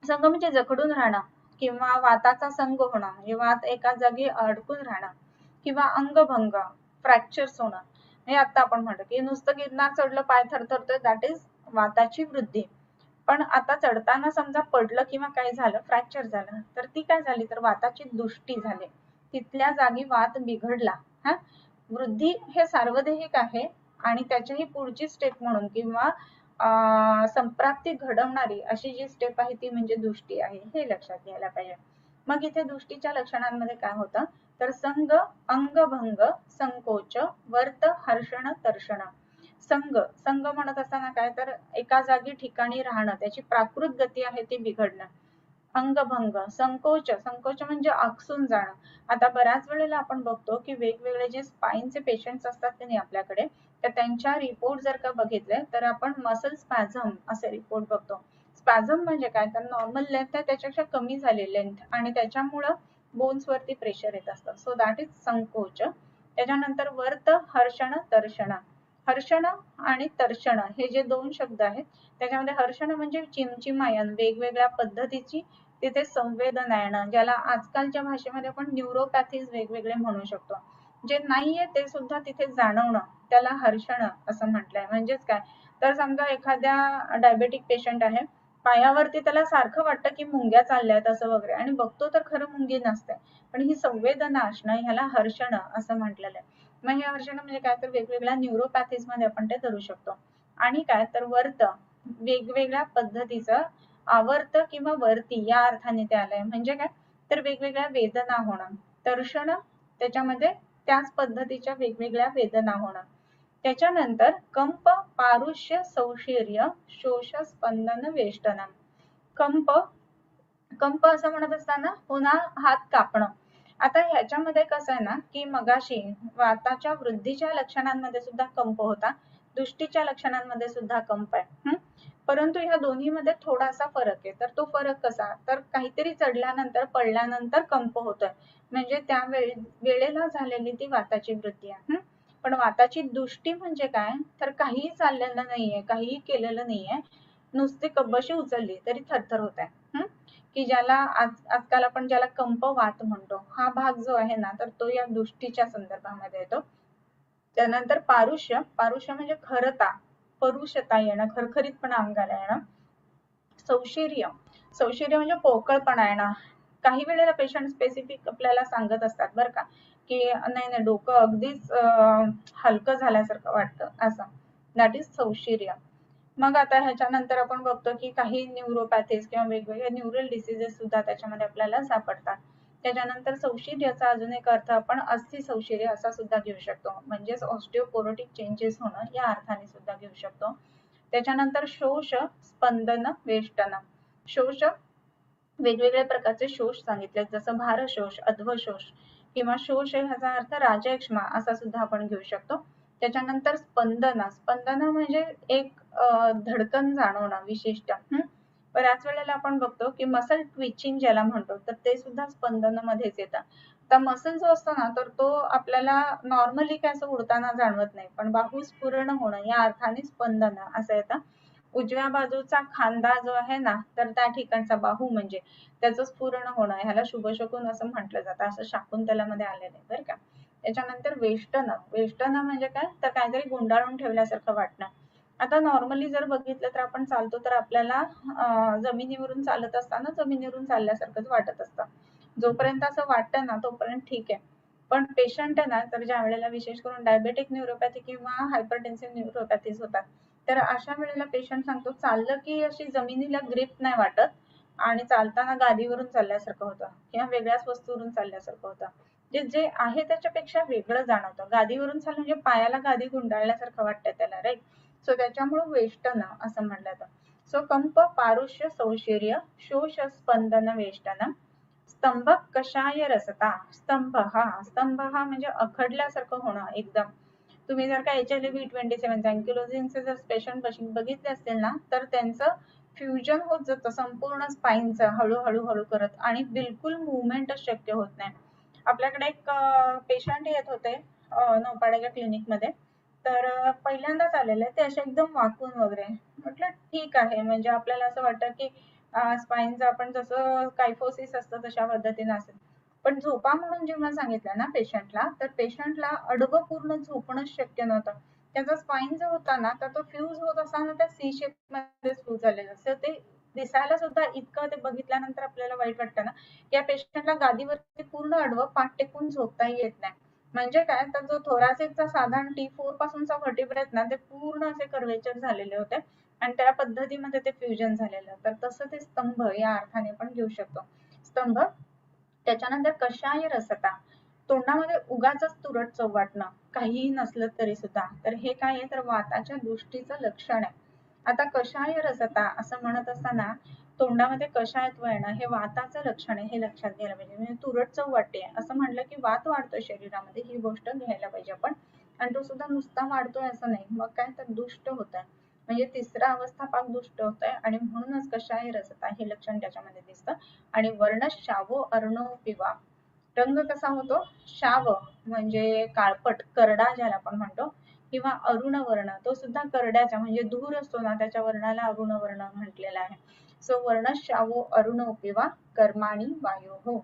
म्हणजे जखडून राहणं किंवा वाताचा संग होणं म्हणजे वात एका जागी अडकून राहणं किंवा अंगभंग फ्रॅक्चर्स होणं. हे आता आपण म्हणतो की नुसतं गिरनार चढलं पाय थरथरतोय दॅट इज वाताची वृद्धी. पण आता चढताना समजा पडलं किंवा काय झालं फ्रॅक्चर झालं तर ती काय झाली तर वाताची दुष्टी झाली, तिथल्या जागी वात बिघडला. वृद्धी हे सार्वदेहिक आहे आणि त्याच्याही पुढची स्टेप म्हणून किंवा संप्राप्ती घडवणारी अशी जी स्टेप आहे ती म्हणजे दुष्टी आहे, हे लक्षात घ्यायला पाहिजे. मग इथे दुष्टीच्या लक्षणांमध्ये काय होतं तर संग अंगभंग संकोच वर्त हर्षण तर्षण. संग म्हणत असताना काय तर एका जागी ठिकाणी राहणं, त्याची प्राकृत गती आहे ती बिघडणं. अंगभंग संकोच म्हणजे आकसून जाणं. आता बऱ्याच वेळेला आपण बघतो की वेगवेगळे जे स्पाईनचे पेशंट्स असतात त्यांनी आपल्याकडे तर त्यांच्या रिपोर्ट जर का बघितले तर आपण मसल स्पॅझम असे रिपोर्ट बघतो. स्पॅझम म्हणजे काय तर नॉर्मल लेंथ आहे त्याच्यापेक्षा कमी झाली लेंथ आणि त्याच्यामुळं बोन्स वरती प्रेशर येत असतं, सो दॅट इज संकोच. त्याच्यानंतर वर्त हर्षण तर्षण. हर्षण आणि तर्षण हे जे 2 शब्द आहेत त्याच्यामध्ये हर्षण म्हणजे चिमचिमायन वेगवेगळ्या पद्धतीची तिथे संवेदना येणं, ज्याला आजकालच्या भाषेमध्ये आपण न्यूरोपॅथीज वेगवेगळे म्हणू शकतो. जे नाहीये ते सुद्धा तिथे जाणवणं त्याला हर्षण असं म्हटलंय. म्हणजेच काय तर समजा एखाद्या डायबेटिक पेशंट आहे, पायावरती त्याला सारखं वाटतं की मुंग्या चालल्यात असं वगैरे आणि बघतो तर खरं मुंगी नसते, पण ही संवेदना असणं ह्याला हर्षण असं म्हटलेलं आहे. मग हे हर्षण म्हणजे काय तर वेगवेगळ्या न्यूरोपॅथीज मध्ये आपण ते धरू शकतो. आणि काय तर वर्त वेगवेगळ्या पद्धतीचं आवर्त किंवा वर्ती या अर्थाने ते आलंय. म्हणजे काय तर वेगवेगळ्या वेदना होणं. तर्षण त्याच्यामध्ये त्याच पद्धतीच्या वेगवेगळ्या वेदना होणं. त्याच्यानंतर कंप पारुष्य सौशीर्य शोष स्पंदन वेष्टनम. कंप असं म्हणत असताना पुन्हा हात कापणं आता ह्याच्यामध्ये कसं आहे ना की मगाशी वाताच्या वृद्धीच्या लक्षणांमध्ये सुद्धा कंप होता, दुष्टीच्या लक्षणांमध्ये सुद्धा कंप आहे. परंतु ह्या दोन्हीमध्ये थोडासा फरक आहे. तर तो फरक कसा, तर काहीतरी चढल्यानंतर पडल्यानंतर कंप होतोय, म्हणजे त्या वेळेला झालेली ती वाताची वृद्धी आहे. पण वाताची दुष्टी म्हणजे काय, तर काहीही चाललेलं नाहीये, काहीही केलेलं नाहीये, नुसती कबशी उचलली तरी थरथर होत आहे. की ज्याला आजकाल आपण ज्याला कंप वात म्हणतो, हा भाग जो आहे ना तर तो या दुष्टीच्या संदर्भामध्ये येतो. त्यानंतर पारुष्य, पारुष्य म्हणजे खरता, परुषता येणं, खरखरीतपणा अंगाला येणं. सौशीर्य, सौशीर्य म्हणजे पोकळपणा येणं. काही वेळेला पेशंट स्पेसिफिक आपल्याला सांगत असतात बरं का, की नाही नाही डोकं अगदीच हलकं झाल्यासारखं वाटतं, असं, दॅट इज सौशीर्य. मग आता ह्याच्यानंतर आपण बघतो की काही न्यूरोपॅथीज किंवा वेगवेगळे न्यूरल डिसीजेस सुद्धा त्याच्यामध्ये आपल्याला सापडतात. त्याच्यानंतर सौशीर्याचा अजून एक अर्थ आपण अस्थि सौशीर्य असा सुद्धा घेऊ शकतो, म्हणजेच ऑस्टिओपोरोटिक चेंजेस होणं या अर्थाने सुद्धा घेऊ शकतो. त्याच्यानंतर शोष, स्पंदन, वेष्टन. शोष, वेगवेगळ्या प्रकारचे शोष सांगितले, जसं भारशोष, अध्वशोष किंवा शोष ह्याचा अर्थ राजयक्ष्मा असा सुद्धा आपण घेऊ शकतो. त्याच्यानंतर स्पंदन, स्पंदन म्हणजे एक धडकन जाणवणं विशिष्ट. बऱ्याच वेळेला आपण बघतो की मसल ट्विचिंग ज्याला म्हणतो तर ते सुद्धा स्पंदन मध्येच येतं. तर मसल जो असतो ना तर तो आपल्याला नॉर्मली काय असं उडताना जाणवत नाही, पण बाहू स्फुरण होणं या अर्थाने स्पंदन असं येतं. उजव्या बाजूचा खांदा जो आहे ना तर त्या ठिकाणचा बाहू म्हणजे त्याचं स्फुरण होणं, ह्याला शुभशकुन असं म्हटलं जातं, असं शाकुंतलामध्ये आलेलं आहे बरं का. त्याच्यानंतर वेष्टन, वेष्टन म्हणजे काय, तर काहीतरी गुंडाळून ठेवल्यासारखं वाटणं. आता नॉर्मली जर बघितलं तर आपण चालतो तर आपल्याला जमिनीवरून चालत असताना जमिनीवरून चालल्यासारखंच वाटत असतं. जोपर्यंत असं वाटतं ना तोपर्यंत ठीक आहे. पण पेशंट आहे ना तर ज्या वेळेला विशेष करून डायबेटिक न्यूरोपॅथी किंवा हायपरटेन्सिव्ह न्यूरोपॅथीज होतात, तर अशा वेळेला पेशंट सांगतो चाललं की अशी जमिनीला ग्रिप नाही वाटत आणि चालताना गादीवरून चालल्यासारखं होतं किंवा वेगळ्याच वस्तूवरून चालल्यासारखं होतं. जे जे आहे त्याच्यापेक्षा वेगळं जाणवतं. गादीवरून चाललं म्हणजे पायाला गादी गुंडाळल्यासारखं वाटतं त्याला, राईट. सो त्याच्यामुळे वेष्टन असं म्हटलं जातं. सो कंप, पारुष्य, सौशीर्य, शोष, स्पंदन, वेष्टन. स्तंभ, कषाय रसता. स्तंभ हा म्हणजे अखडल्यासारखं होणं एकदम. तुम्ही जर का HIV-27 अँकिलोजिंगचे जर पेशंट बघितले असतील ना तर त्यांचं फ्युजन होत जातं संपूर्ण स्पाईनचं हळूहळू करत आणि बिलकुल मुवमेंटच शक्य होत नाही. आपल्याकडे एक पेशंट येत होते नौपाड्याच्या क्लिनिकमध्ये, तर पहिल्यांदाच आलेले ते असे एकदम वाकून वगैरे. म्हटलं ठीक आहे, म्हणजे आपल्याला असं वाटतं की स्पाईनचं आपण जसं कायफोसिस असतं तशा पद्धतीने असेल. पण झोपा म्हणून जेव्हा सांगितलं ना पेशंटला, तर पेशंटला आडवं पूर्ण झोपणंच शक्य नव्हतं. त्याचा स्पाईन जो होता ना तर तो फ्यूज होत असताना त्या सी शेप मध्ये फ्यूज झालेला असं ते दिसायला सुद्धा इतकं ते बघितल्यानंतर आपल्याला वाईट वाटतं ना. या पेशंटला गादीवरती पूर्ण आडवं पाठ टेकून झोपताही येत नाही. म्हणजे काय, तर जो थोरासिकचा साधारण T4 पासूनचा व्हर्टिब्रा आहेत ना ते पूर्ण असे कर्वेचर झालेले होते आणि त्या पद्धतीमध्ये ते फ्युजन झालेलं. तर तसं ते स्तंभ या अर्थाने पण घेऊ शकतो, स्तंभ. त्याच्यानंतर कषाय रसता, तोंडामध्ये उगाचच तुरट चव वाटणं, काहीही नसलं तरी सुद्धा. तर हे काय आहे, तर वाताच्या दृष्टीचं लक्षण आहे. आता कषाय रसता असं म्हणत असताना तोंडामध्ये कषायत्व येणं हे वाताचं लक्षण आहे, हे लक्षात घ्यायला पाहिजे. म्हणजे तुरट चव वाटते असं म्हटलं की वात वाढतोय शरीरामध्ये, ही गोष्ट घ्यायला पाहिजे आपण. आणि तो सुद्धा नुसता वाढतोय असं नाही, मग काय तर दुष्ट होत आहे, म्हणजे तिसरा अवस्था पाक दुष्ट होत आहे आणि म्हणूनच कषाय रसता हे लक्षण त्याच्यामध्ये दिसतं. आणि वर्ण शावो अर्णव पिवा, रंग कसा होतो, शाव म्हणजे काळपट करडा ज्याला आपण म्हणतो, किंवा अरुण वर्ण तो सुद्धा करड्याचा म्हणजे धूर असतो ना त्याच्या वर्णाला अरुण वर्ण म्हटलेला आहे. सो वर्ण शावो अरुण पिवा कर्माणी वायो हो,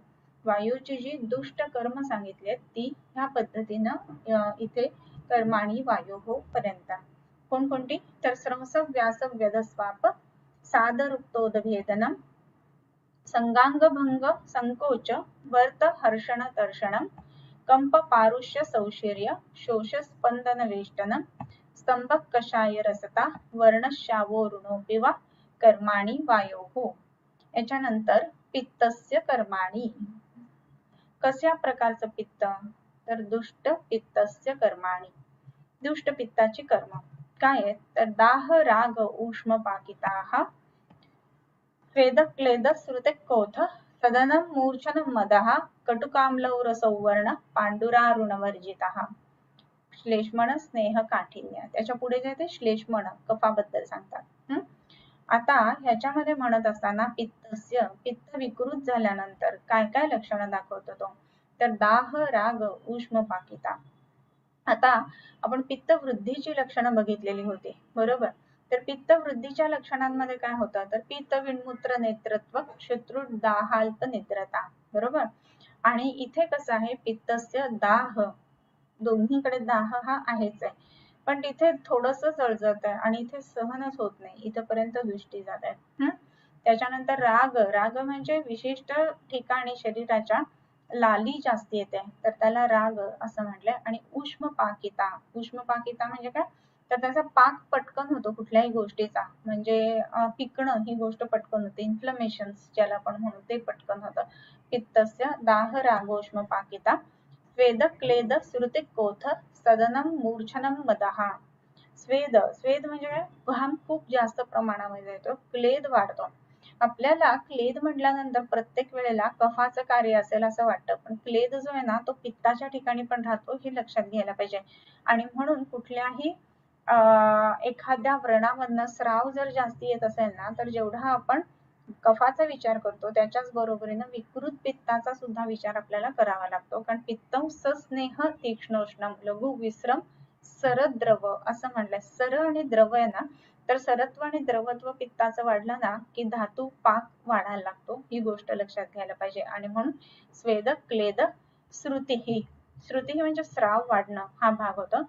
वायूची जी दुष्ट कर्म सांगितली ती ह्या पद्धतीनं इथे कर्माणी वायो हो पर्यंत. कोणकोणती, तर स्रंस व्यास व्यधस्वाप, सादरुक्तोदभेदनम, संगांगभंग संकोच, वर्त हर्षण तर्षणम, कंप पारुष्य सौशीर्य, शोष स्पंदन वेष्टनम, स्तंभ कषाय रसता, वर्ण शावो ऋणोपि वा कर्माणी वायोः. याच्यानंतर पित्तस्य कर्माणी, कशा प्रकारचं पित्त, तर दुष्ट पित्तस्य कर्माणी, दुष्ट पित्ताची कर्म काय आहेत, तर दाह राग उष्म पाकिताः, वेद क्लेद श्रुते कोथ, सदनम मूर्छन मदः, कटुकाम्लौ रसौ वर्ण पांडुरारुणवर्जितः श्लेष्मण स्नेह काठिन्य. त्याच्या पुढे जे ते श्लेष्मण कफाबद्दल सांगतात. आता ह्याच्यामध्ये म्हणत असताना पित्त विकृत झाल्यानंतर काय काय लक्षणं दाखवतो तो, तर दाह राग उष्म पाकिता. आता आपण पित्त वृद्धीची लक्षणं बघितलेली होती, बरोबर. तर पित्त वृद्धीच्या लक्षणांमध्ये काय होतं, तर पित्त विन्मूत्र नेत्रत्व शत्रु दाहाल्प निद्रता, बरोबर. आणि इथे कसं आहे, पित्तस्य दाह, दोन्हीकडे दाह हा आहेच आहे, पण तिथे थोडस जळजळत आहे आणि इथे सहनच होत नाही, इथपर्यंत दृष्टी जात आहे. त्याच्यानंतर राग म्हणजे विशिष्ट ठिकाणी शरीराच्या लाली जास्ती येते, तर त्याला राग असं म्हटलंय. आणि उष्म पाकिता म्हणजे काय, तर त्याचा पाक पटकन होतो कुठल्याही गोष्टीचा, म्हणजे पिकणं ही गोष्ट पटकन होते, इन्फ्लमेशन ज्याला आपण म्हणू ते पटकन होतं. पित्तस्य दाह रागोष्म पाकिता स्वेद क्लेद श्रुतिक कोथ सदनम मूर्छनम मदहा. स्वेद म्हणजे काय, घाम खूप जास्त प्रमाणामध्ये येतो, क्लेद वाढतो. आपल्याला क्लेद म्हटल्यानंतर प्रत्येक वेळेला कफाचं कार्य असेल असं वाटतं, पण क्लेद जो आहे ना तो पित्ताच्या ठिकाणी पण राहतो, हे लक्षात घ्यायला पाहिजे. आणि म्हणून कुठल्याही एखाद्या व्रणामधनं स्राव जर जास्ती येत असेल ना, तर जेवढा आपण कफाचा विचार करतो त्याच्याच बरोबरीनं विकृत पित्ताचा सुद्धा विचार आपल्याला करावा लागतो. कारण पित्तम सस्नेह तीक्ष्णोष्णम लघु विश्रम सरद्रव असं म्हणलंय. सर आणि द्रव आहे ना, तर सरत्व आणि द्रवत्व पित्ताचं वाढलं ना की धातू पाक वाढायला लागतो, ही गोष्ट लक्षात घ्यायला पाहिजे. आणि म्हणून स्वेद क्लेद श्रुती म्हणजे स्राव वाढणं हा भाग होतो.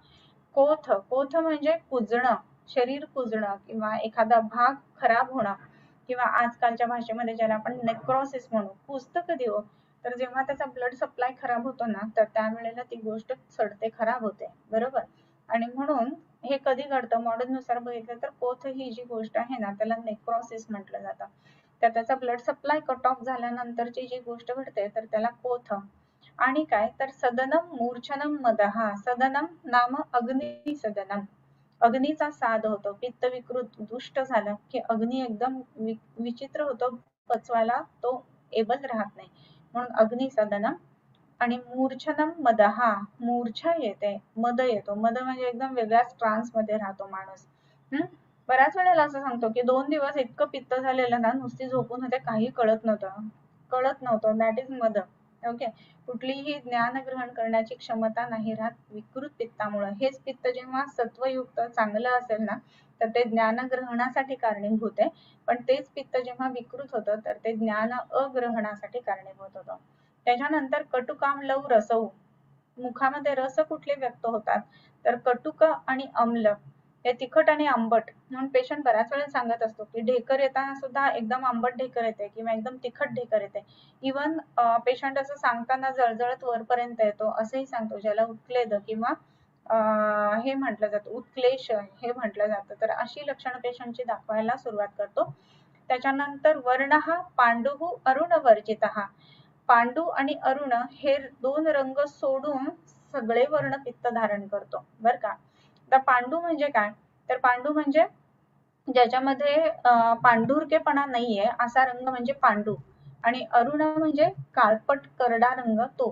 कोथ म्हणजे कुजणं, शरीर कुजणं किंवा एखादा भाग खराब होणं, किंवा आजकालच्या भाषेमध्ये ज्याला आपण नेक्रोसिस म्हणू, कुजतं कधी हो, तर जेव्हा त्याचा ब्लड सप्लाय खराब होतो ना, तर त्यावेळेला ती गोष्ट सडते, खराब होते, बरोबर. आणि म्हणून हे कधी घडतं, मॉडर्न नुसार बघितलं तर कोथ ही जी गोष्ट आहे ना त्याला नेक्रोसिस म्हटलं जातं. तर त्याचा ब्लड सप्लाय कट ऑफ झाल्यानंतरची जी गोष्ट घडते तर त्याला कोथ. आणि काय, तर सदनम मूर्छनम मदहा. सदनम नाम अग्नि सदनम, अग्नीचा साध होतो. पित्त विकृत दुष्ट झालं की अग्नी एकदम विचित्र होतो, पचवायला तो एबल राहत नाही, म्हणून अग्नि सदनम. आणि मूर्छनम मदहा, मूर्छा येते, मद येतो. मद म्हणजे एकदम वेगळ्याच ट्रान्स मध्ये राहतो माणूस. बऱ्याच वेळेला असं सांगतो की 2 दिवस इतकं पित्त झालेलं ना, नुसती झोपून होते, काही कळत नव्हतं, दॅट इज मद. ओके. कुठलीही ज्ञान ग्रहण करण्याची क्षमता नाही राहत विकृत पित्तामुळे. हेच पित्त जेव्हा सत्वयुक्त चांगलं असेल ना, तर ते ज्ञान ग्रहणासाठी कारणीभूत आहे, पण तेच पित्त जेव्हा विकृत होतं तर ते ज्ञान अग्रहणासाठी कारणीभूत होतं. त्याच्यानंतर कटुकाम्लौ रसौ, मुखामध्ये रस कुठले व्यक्त होतात, तर कटुक आणि अम्ल, हे तिखट आणि आंबट. म्हणून पेशंट बऱ्याच वेळेला सांगत असतो की ढेकर येताना सुद्धा एकदम आंबट ढेकर येते किंवा एकदम तिखट ढेकर येते. इवन पेशंट असं सांगताना जळजळत वरपर्यंत येतो असंही सांगतो, ज्याला उत्क्लेद किंवा हे म्हटलं जातं, उत्क्लेश हे म्हटलं जातं. तर अशी लक्षणं पेशंटची दाखवायला सुरुवात करतो. त्याच्यानंतर वर्ण हा पांडुः अरुण वर्जितः. पांडू आणि अरुण हे 2 रंग सोडून सगळे वर्ण पित्त धारण करतो, बर का. तर पांडू म्हणजे काय, तर पांडू म्हणजे ज्याच्यामध्ये पांढुरकेपणा नाहीये असा रंग म्हणजे पांडू. आणि अरुण म्हणजे काळपट करडा रंग तो.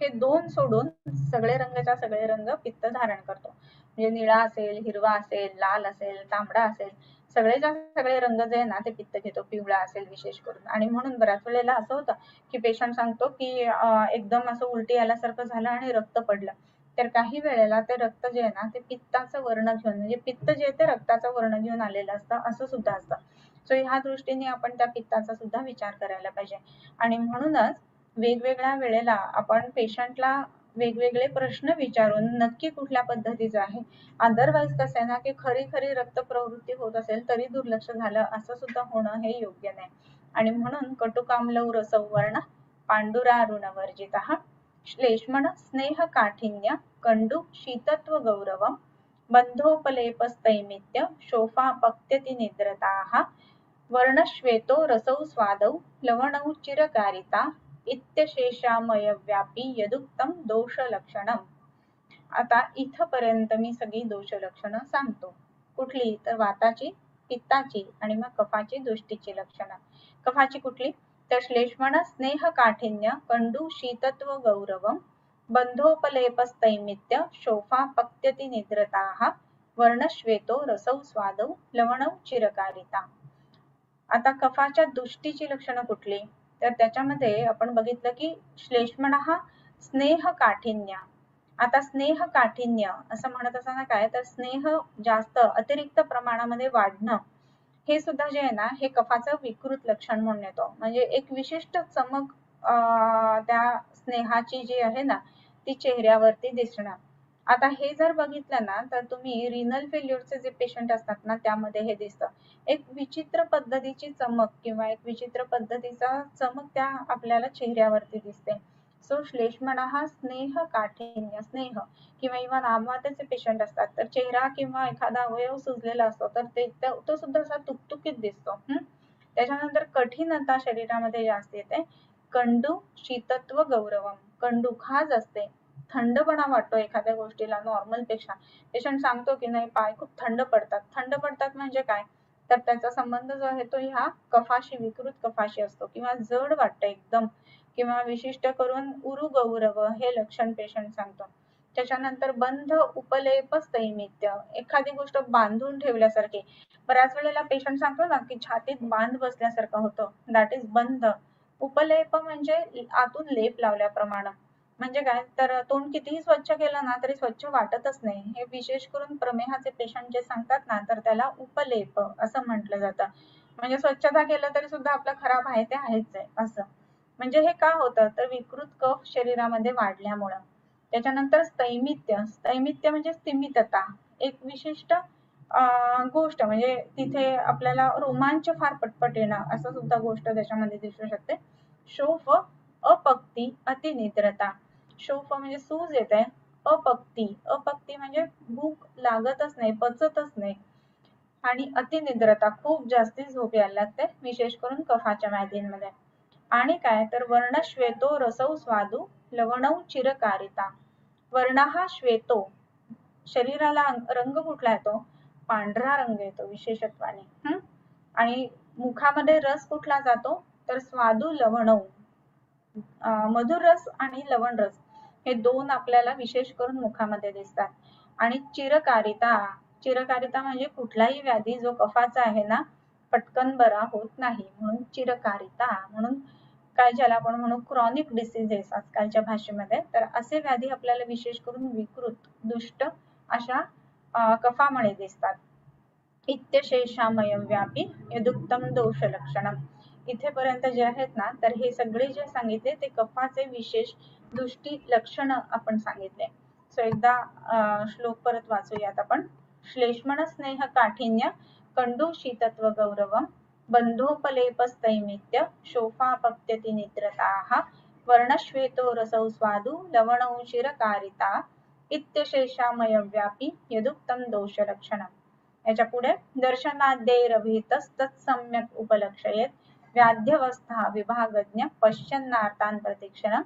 हे 2 सोडून सगळे रंगाच्या सगळे रंग पित्त धारण करतो. म्हणजे निळा असेल, हिरवा असेल, लाल असेल, तांबडा असेल, सगळेच्या सगळे रंग जे आहे ना ते पित्त घेतो, पिवळा असेल विशेष करून. आणि म्हणून बऱ्याच वेळेला असं होतं की पेशंट सांगतो की एकदम असं उलटी आल्यासारखं झालं आणि रक्त पडलं, तर काही वेळेला ते रक्त जे आहे ना ते पित्ताचं वर्ण घेऊन, म्हणजे पित्त जे आहे ते रक्ताचं वर्ण घेऊन आलेलं असतं, असं सुद्धा असतं. सो ह्या दृष्टीने आपण त्या पित्ताचा सुद्धा विचार करायला पाहिजे. आणि म्हणूनच वेगवेगळ्या वेळेला आपण पेशंटला वेगवेगळे प्रश्न विचारून नक्की कुठल्या पद्धतीचं आहे, अदरवाईज कसं आहे ना की खरी रक्त प्रवृत्ती होत असेल तरी दुर्लक्ष झालं असं सुद्धा होणं हे योग्य नाही. आणि म्हणून कटुकाम्लौ रसौ वर्ण पांडुरारुण वर्जितः श्लेष्मण स्नेह काठिन्य कंडू शीतत्व गौरवम बंधोपलेपस्तैमित्य शोफापक्त्यति निद्रताः वर्णश्वेतो रसौ स्वादौ लवणौ चिरकारिता इत्यशेषामय व्यापी यदुक्तम दोषलक्षणम. आता इथपर्यंत मी सगळी दोषलक्षणं सांगतो. कुठली, तर वाताची, पित्ताची आणि मग कफाची, दृष्टीची लक्षणं. कफाची कुठली, तर श्लेष्मण स्नेह काठिन्य कंडू शीतत्व गौरवम बंधोपलेपस्तैमित्य शोफा पक्त्यति निद्रताः वर्णश्वेतो रसौ स्वादौ लवणौ चिरकारिता. आता कफाच्या दुष्टीची लक्षणं कुठली, तर त्याच्यामध्ये आपण बघितलं की श्लेष्मण हा स्नेह काठिन्य. आता स्नेह काठिन्य असं म्हणत असताना काय, तर स्नेह जास्त अतिरिक्त प्रमाणामध्ये वाढणं हे सुद्धा जे आहे ना, हे कफाचं विकृत लक्षण म्हणून येतो. म्हणजे एक विशिष्ट चमक त्या स्नेहाची जी आहे ना, ती चेहऱ्यावरती दिसणं. आता हे जर बघितलं ना, तर तुम्ही रिनल फेल्युअरचे जे पेशंट असतात ना, त्यामध्ये हे दिसतं. एक विचित्र पद्धतीची चमक किंवा एक विचित्र पद्धतीचा चमक त्या आपल्याला चेहऱ्यावरती दिसते. सो श्लेष्मणा हा स्नेह काठिन्य, स्नेह किंवा इव्हन आम्हाताचे पेशंट असतात, तर चेहरा किंवा एखादा अवयव सुजलेला असतो, तर तो सुद्धा असा तुकतुकीत दिसतो. त्याच्यानंतर कठीणता शरीरामध्ये जास्त येते. कंडू शीतत्व गौरवम, कंडू खाज असते, थंडपणा वाटतो एखाद्या गोष्टीला नॉर्मल पेक्षा. पेशंट सांगतो की नाही पाय खूप थंड पडतात. थंड पडतात म्हणजे काय, तर त्याचा संबंध जो आहे तो ह्या कफाशी, विकृत कफाशी असतो. किंवा जड वाटतं एकदम, किंवा विशिष्ट करून उरू गौरव हे लक्षण पेशंट सांगतो. त्याच्यानंतर बंध उपलेप स्थैमित्य, एखादी गोष्ट बांधून ठेवल्यासारखी. बऱ्याच वेळेला पेशंट सांगतो ना की छातीत बांध बसल्यासारखं होतं, दॅट इज बंध. उपलेप म्हणजे आतून लेप लावल्याप्रमाणे. म्हणजे काय, तर तोंड कितीही स्वच्छ केलं ना तरी स्वच्छ वाटतच नाही. हे विशेष करून प्रमेहाचे पेशंट जे सांगतात ना, तर त्याला उपलेप असं म्हटलं जातं. म्हणजे स्वच्छता केलं तरी सुद्धा आपलं खराब आहे ते आहेच आहे असं. म्हणजे हे का होतं, तर विकृत कफ शरीरामध्ये वाढल्यामुळं. त्याच्यानंतर स्थैमित्य, स्थैमित्य म्हणजे स्थिमितता, एक विशिष्ट गोष्ट, म्हणजे तिथे आपल्याला रोमांच फार पटपट येणं असं सुद्धा गोष्ट त्याच्यामध्ये दिसू शकते. शोफ अपक्ती अतिनिद्रता, शोफ म्हणजे सूज येते, अपक्ती, अपक्ती म्हणजे भूक लागतच नाही, पचतच नाही, आणि अतिनिद्रता खूप जास्ती झोप यायला लागते, विशेष करून कफाच्या व्याधींमध्ये. आणि काय, तर वर्ण श्वेतो रसौ स्वादू लवणौ चिरकारिता. वर्ण हा श्वेतो, शरीराला रंग कुठला येतो, पांढरा रंग येतो विशेषत्वाने. आणि मुखामध्ये रस कुठला जातो, तर स्वादू लवणौ, मधुर रस आणि लवण रस हे दोन आपल्याला विशेष करून मुखामध्ये दिसतात. आणि चिरकारिता, चिरकारिता म्हणजे कुठलाही व्याधी जो कफाचा आहे ना, पटकन बरा होत नाही, म्हणून चिरकारिता. म्हणून काय, ज्याला आपण म्हणू क्रॉनिक डिसीजेस आजकालच्या भाषेमध्ये, तर असे व्याधी आपल्याला विशेष करून विकृत, दुष्ट अशा कफामुळे दिसतात. इत्यशेषामयम व्यापी यदुक्तम दोष लक्षणम. इथेपर्यंत जे आहेत ना, तर हे सगळे जे सांगितले ते कफाचे विशेष दृष्टी लक्षण आपण सांगितले. सो एकदा श्लोक परत वाचूयात आपण. श्लेष्मण स्नेह काठिन्य कंडू शीतत्व गौरवम बंधोपलेपस्तैमित्य शोफापक्त्यति निद्रताः वर्णश्वेतो रसौ स्वादु लवणौ चिरकारिता इत्यशेषामय व्यापी यदुक्तम दोष लक्षणम. याच्या पुढे दर्शनाद्यैरभितस्तत्सम्यक् उपलक्षयेत् व्याध्यवस्था विभागज्ञ पश्यन्नार्तान् प्रतीक्षणम्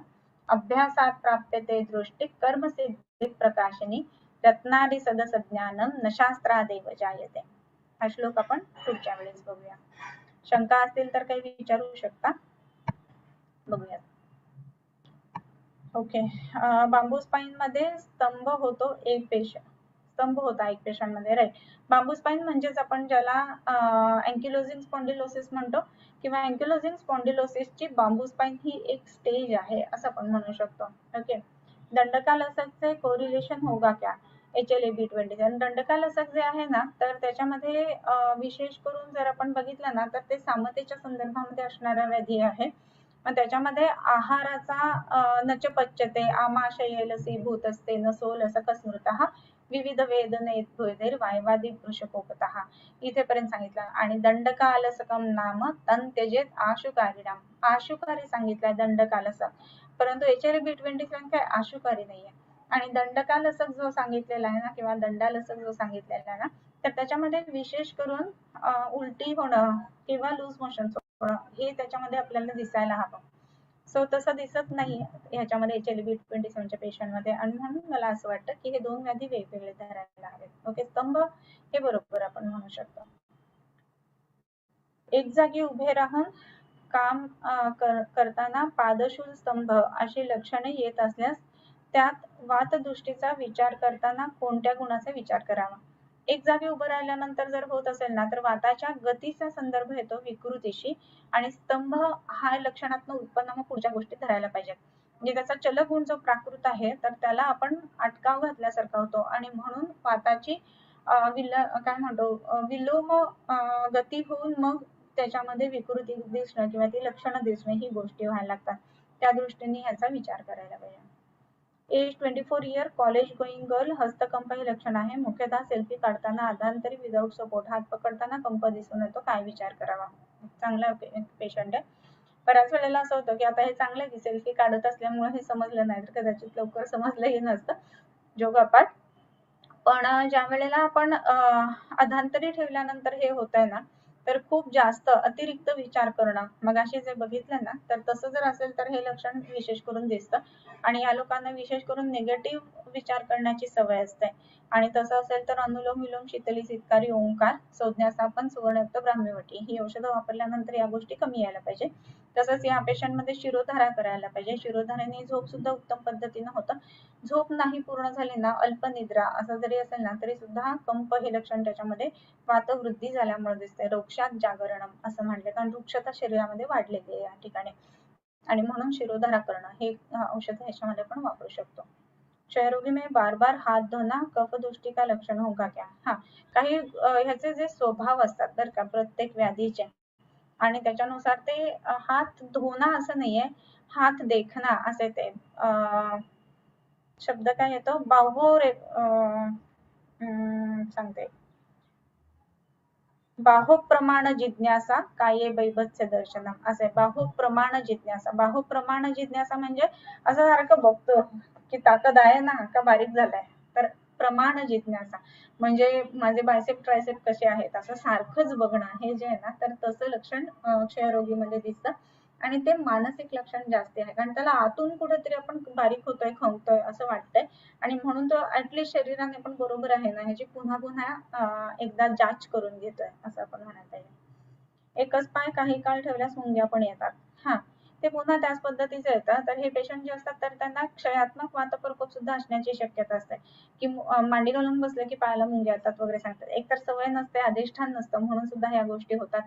अभ्यासात् प्राप्यते दृष्टि कर्मसिद्धि प्रकाशिनी रत्नादि सदसज्ञानम न शास्त्रादेव जायते. हा श्लोक आपण पुढच्या वेळेस बघूया. शंका असतील तर काही विचारू शकता. बघूया. ओके. बांबू स्पाइन मध्ये स्तंभ होतो एक पेशंट, स्तंभ होता एक पेशंट मध्ये, राईट. बांबू स्पाइन म्हणजेच आपण ज्याला अँकिलोजिंग स्पॉन्डिलोसिस म्हणतो, किंवा अँकिलोजिंग स्पॉन्डिलोसिसची बांबू स्पाइन ही एक स्टेज आहे असं आपण म्हणू शकतो. ओके. दंडकालसकचे कोरिलेशन होगा क्या, HLA-B27. दंडकालसक जे आहे ना, तर त्याच्यामध्ये विशेष करून जर आपण बघितलं ना, तर ते सामतेच्या संदर्भामध्ये असणारा व्याधी आहे. मग त्याच्यामध्ये आहाराचा नच पच्यते आमाशयेलसी भूतस्ते नसोलस कसमृतः विविध वेदनेत वायवादी वृषकोपतः. इथेपर्यंत सांगितलं. आणि दंडकालसकम नाम तन त्यजेत आशुकारिणाम, आशुकारी सांगितलंय दंडकालसक, परंतु HLA-B27 काय आशुकारी नाहीये. आणि दंडकालसक जो सांगितलेला आहे ना, किंवा दंडालसक जो सांगितलेला आहे ना, तर त्याच्यामध्ये विशेष करून उलटी होणं किंवा लूज मोशन होणं हे त्याच्यामध्ये आपल्याला दिसायला हवं. सो तसं दिसत नाही ह्याच्यामध्ये HLA-B27च्या पेशंट मध्ये, आणि म्हणून मला असं वाटतं की हे दोन व्याधी वेगवेगळे धरायला हवेत. ओके. स्तंभ हे बरोबर आपण म्हणू शकतो. एक जागी उभे राहून काम करताना पादशूल स्तंभ अशी लक्षणे येत असल्यास त्यात वातदृष्टीचा विचार करताना कोणत्या गुणाचा विचार करावा? एक जागी उभं राहिल्यानंतर जर होत असेल ना तर वाताच्या गतीचा संदर्भ येतो विकृतीशी आणि स्तंभ हा लक्षणातनं उत्पन्न मग पुढच्या गोष्टी धरायला पाहिजेत. म्हणजे त्याचा चलगुण जो प्राकृत आहे तर त्याला आपण अटकाव घातल्यासारखा होतो आणि म्हणून वाताची काय म्हणतो विलोम गती होऊन मग त्याच्यामध्ये विकृती दिसणं किंवा ती लक्षणं दिसणं ही गोष्टी व्हायला लागतात. त्या दृष्टीने ह्याचा विचार करायला पाहिजे. Age 24 year college going girl हस्तकंप हे लक्षण आहे. मुख्यतः सेल्फी काढताना अधांतरी विदाउट सपोर्ट हात पकडताना कंप दिसून येतो. काय विचार करावा? चांगला पेशंट आहे. बऱ्याच वेळेला असं होतं की आता हे चांगलं आहे की सेल्फी काढत असल्यामुळे हे समजलं नाही तर कदाचित लवकर समजलंही नसतं. जोगापाठ. पण ज्या वेळेला आपण अधांतरी ठेवल्यानंतर हे होत आहे ना तर खूप जास्त अतिरिक्त विचार करणं मगाशी जे बघितलं ना तर तसं जर असेल तर हे लक्षण विशेष करून दिसतं आणि या लोकांना विशेष करून निगेटिव्ह विचार करण्याची सवय असते आणि तसं असेल तर अनुलोम विलोम शीतली चित्कारी ओंकार संज्ञास्थापन सुवर्णयुक्त ब्राह्मीवटी ही औषधं वापरल्यानंतर या गोष्टी कमी यायला पाहिजे. तसंच या पेशंट मध्ये शिरोधारा करायला पाहिजे. शिरोधारेने झोप सुद्धा उत्तम पद्धतीनं होतं. झोप नाही पूर्ण झाली ना अल्पनिद्रा असं जरी असेल ना तरी सुद्धा कंप हे लक्षण त्याच्यामध्ये वातवृद्धी झाल्यामुळे दिसते. रोक्षात जागरणम असं म्हटलं कारण वृक्षता शरीरामध्ये वाढलेली आहे या ठिकाणी आणि म्हणून शिरोधारा करणं हे औषध ह्याच्यामध्ये पण वापरू शकतो. क्षयरोगी में बार बार हात धुना कफ दोष्टी का लक्षण होगा क्या? हा काही ह्याचे जे स्वभाव असतात बरं का प्रत्येक व्याधीचे आणि त्याच्यानुसार ते हात धुणं असं नाहीये हात देखना असे ते शब्द काय येतो बाहो रे सांगते बाहुप्रमाण जिज्ञासा काये बैभत्स्य दर्शनम असे बाहुप्रमाण जिज्ञासा. बाहुप्रमाण जिज्ञासा म्हणजे असं सारखं बघतो की ताकद आहे ना का बारीक झालाय तर प्रमाण जिज्ञासा म्हणजे माझे बायसेप ट्रायसेप कसे आहेत असं सारखंच बघणं हे जे आहे ना तर तसं लक्षण क्षयरोगीमध्ये दिसतं आणि ते मानसिक लक्षण जास्त आहे कारण त्याला आतून कुठेतरी आपण बारीक होतोय खवतोय असं वाटतंय आणि म्हणून तो ऍटलीस्ट शरीराने पण बरोबर आहे ना ह्याची पुन्हा पुन्हा एकदा जांच करून घेतोय असं आपण म्हणायला पाहिजे. एकच पाय काही काळ ठेवल्यास मुंग्या पण येतात. हा ते पुन्हा त्याच पद्धतीचे येतात तर हे पेशंट जे असतात तर त्यांना क्षयात्मक वातप्रकोप सुद्धा असण्याची शक्यता असते की मांडी घालून बसलं की पायाला मुंग्या येतात वगैरे सांगतात. एकतर सवय नसते अधिष्ठान नसतं म्हणून सुद्धा ह्या गोष्टी होतात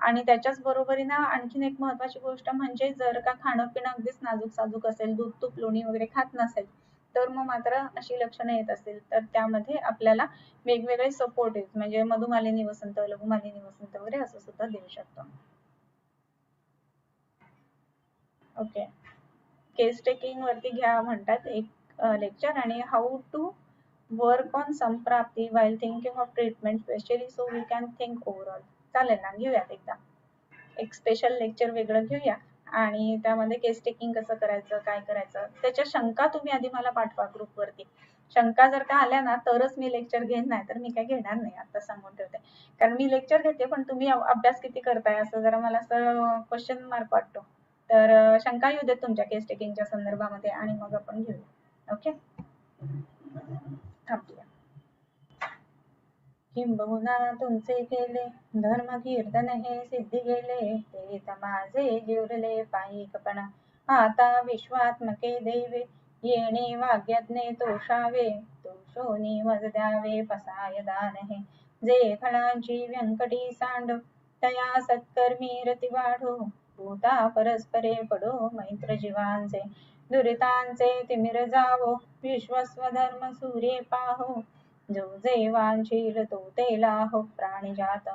आणि त्याच्याच बरोबरीनं आणखीन एक महत्वाची गोष्ट म्हणजे जर का खाणं पिणं अगदीच नाजूक साजूक असेल दूध तूप लोणी वगैरे खात नसेल तर मग मात्र अशी लक्षणं येत असतील तर त्यामध्ये आपल्याला वेगवेगळे सपोर्टिव्ह म्हणजे मधुमालिनी वसंत लघुमालिनी वसंत वगैरे असं सुद्धा देऊ शकतो. ओके केस टेकिंग वरती घ्या म्हणतात एक लेक्चर आणि हाऊ टू वर्क ऑन संप्राप्ती while thinking of treatment specially so we can think overall. चालेल ना घेऊयात एकदा एक स्पेशल लेक्चर वेगळं घेऊया आणि त्यामध्ये केस टेकिंग कसं करायचं काय करायचं त्याच्या शंका तुम्ही आधी मला पाठवा ग्रुप वरती. शंका जर का आल्या ना तरच मी लेक्चर घेईन नाही तर मी काय घेणार नाही आता सांगून ठेवते कारण मी लेक्चर घेते पण तुम्ही अभ्यास किती करताय असं जरा मला असं क्वेश्चन मार्क वाटतो तर शंका येऊ देत तुमच्या केस टेकिंगच्या संदर्भामध्ये आणि मग आपण घेऊया. ओके थांबूया. किंबहुना तुमचे केले धर्म कीर्तन हे सिद्धी गेले ते माझे जिवरले पायिकपणा आता विश्वात्मके देवे येणे वाग्यज्ञे तोषावे तोषोनी मज द्यावे पसाय दान हे जे फळांची व्यंकटी सांड तया सत्कर्मी रती वाढो भूता परस्परे पडो मैत्र जीवांचे दुरितांचे तिमिर जावो विश्वस्वधर्म सूर्ये पाहो जो जे वांछील तो ते लाहो प्राणिजात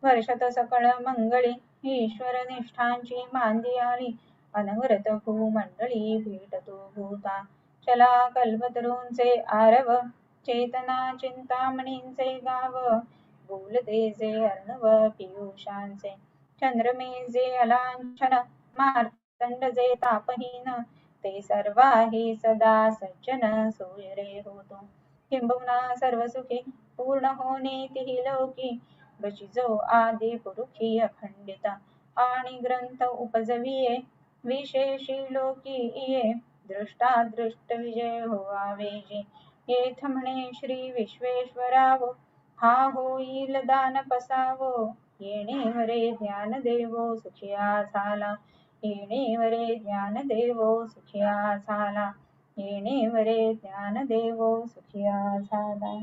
वर्षत सकळ मंगळी ईश्वर निष्ठांची मांदियाळी अनवरत भूमंडळी भेटतो भूता चला कल्पतरूंचे आरव चेतना चिंतामणींचे गाव बोलते जे अर्णव पियुषांचे चंद्रमे जे अलांछन मार्तंड जे तापहीन ते सर्वाही सदा सज्जन सोयरे होतो किंबहुना सर्वसुखी पूर्ण होणे तिही लौकी बचिजो आदि पुरुषी अखंडिता आणि ग्रंथ उपजविये विशेषी लोकी ये दृष्टा दृष्ट विजय होवावे जे येथ म्हणे श्री विश्वेश्वरावो हा होईल दान पसावो येणेवरे ज्ञानदेवो सुखिया झाला येणेवरे ज्ञानदेवो सुखिया झाला येणेवरे ज्ञानदेवो सुखिया झाला.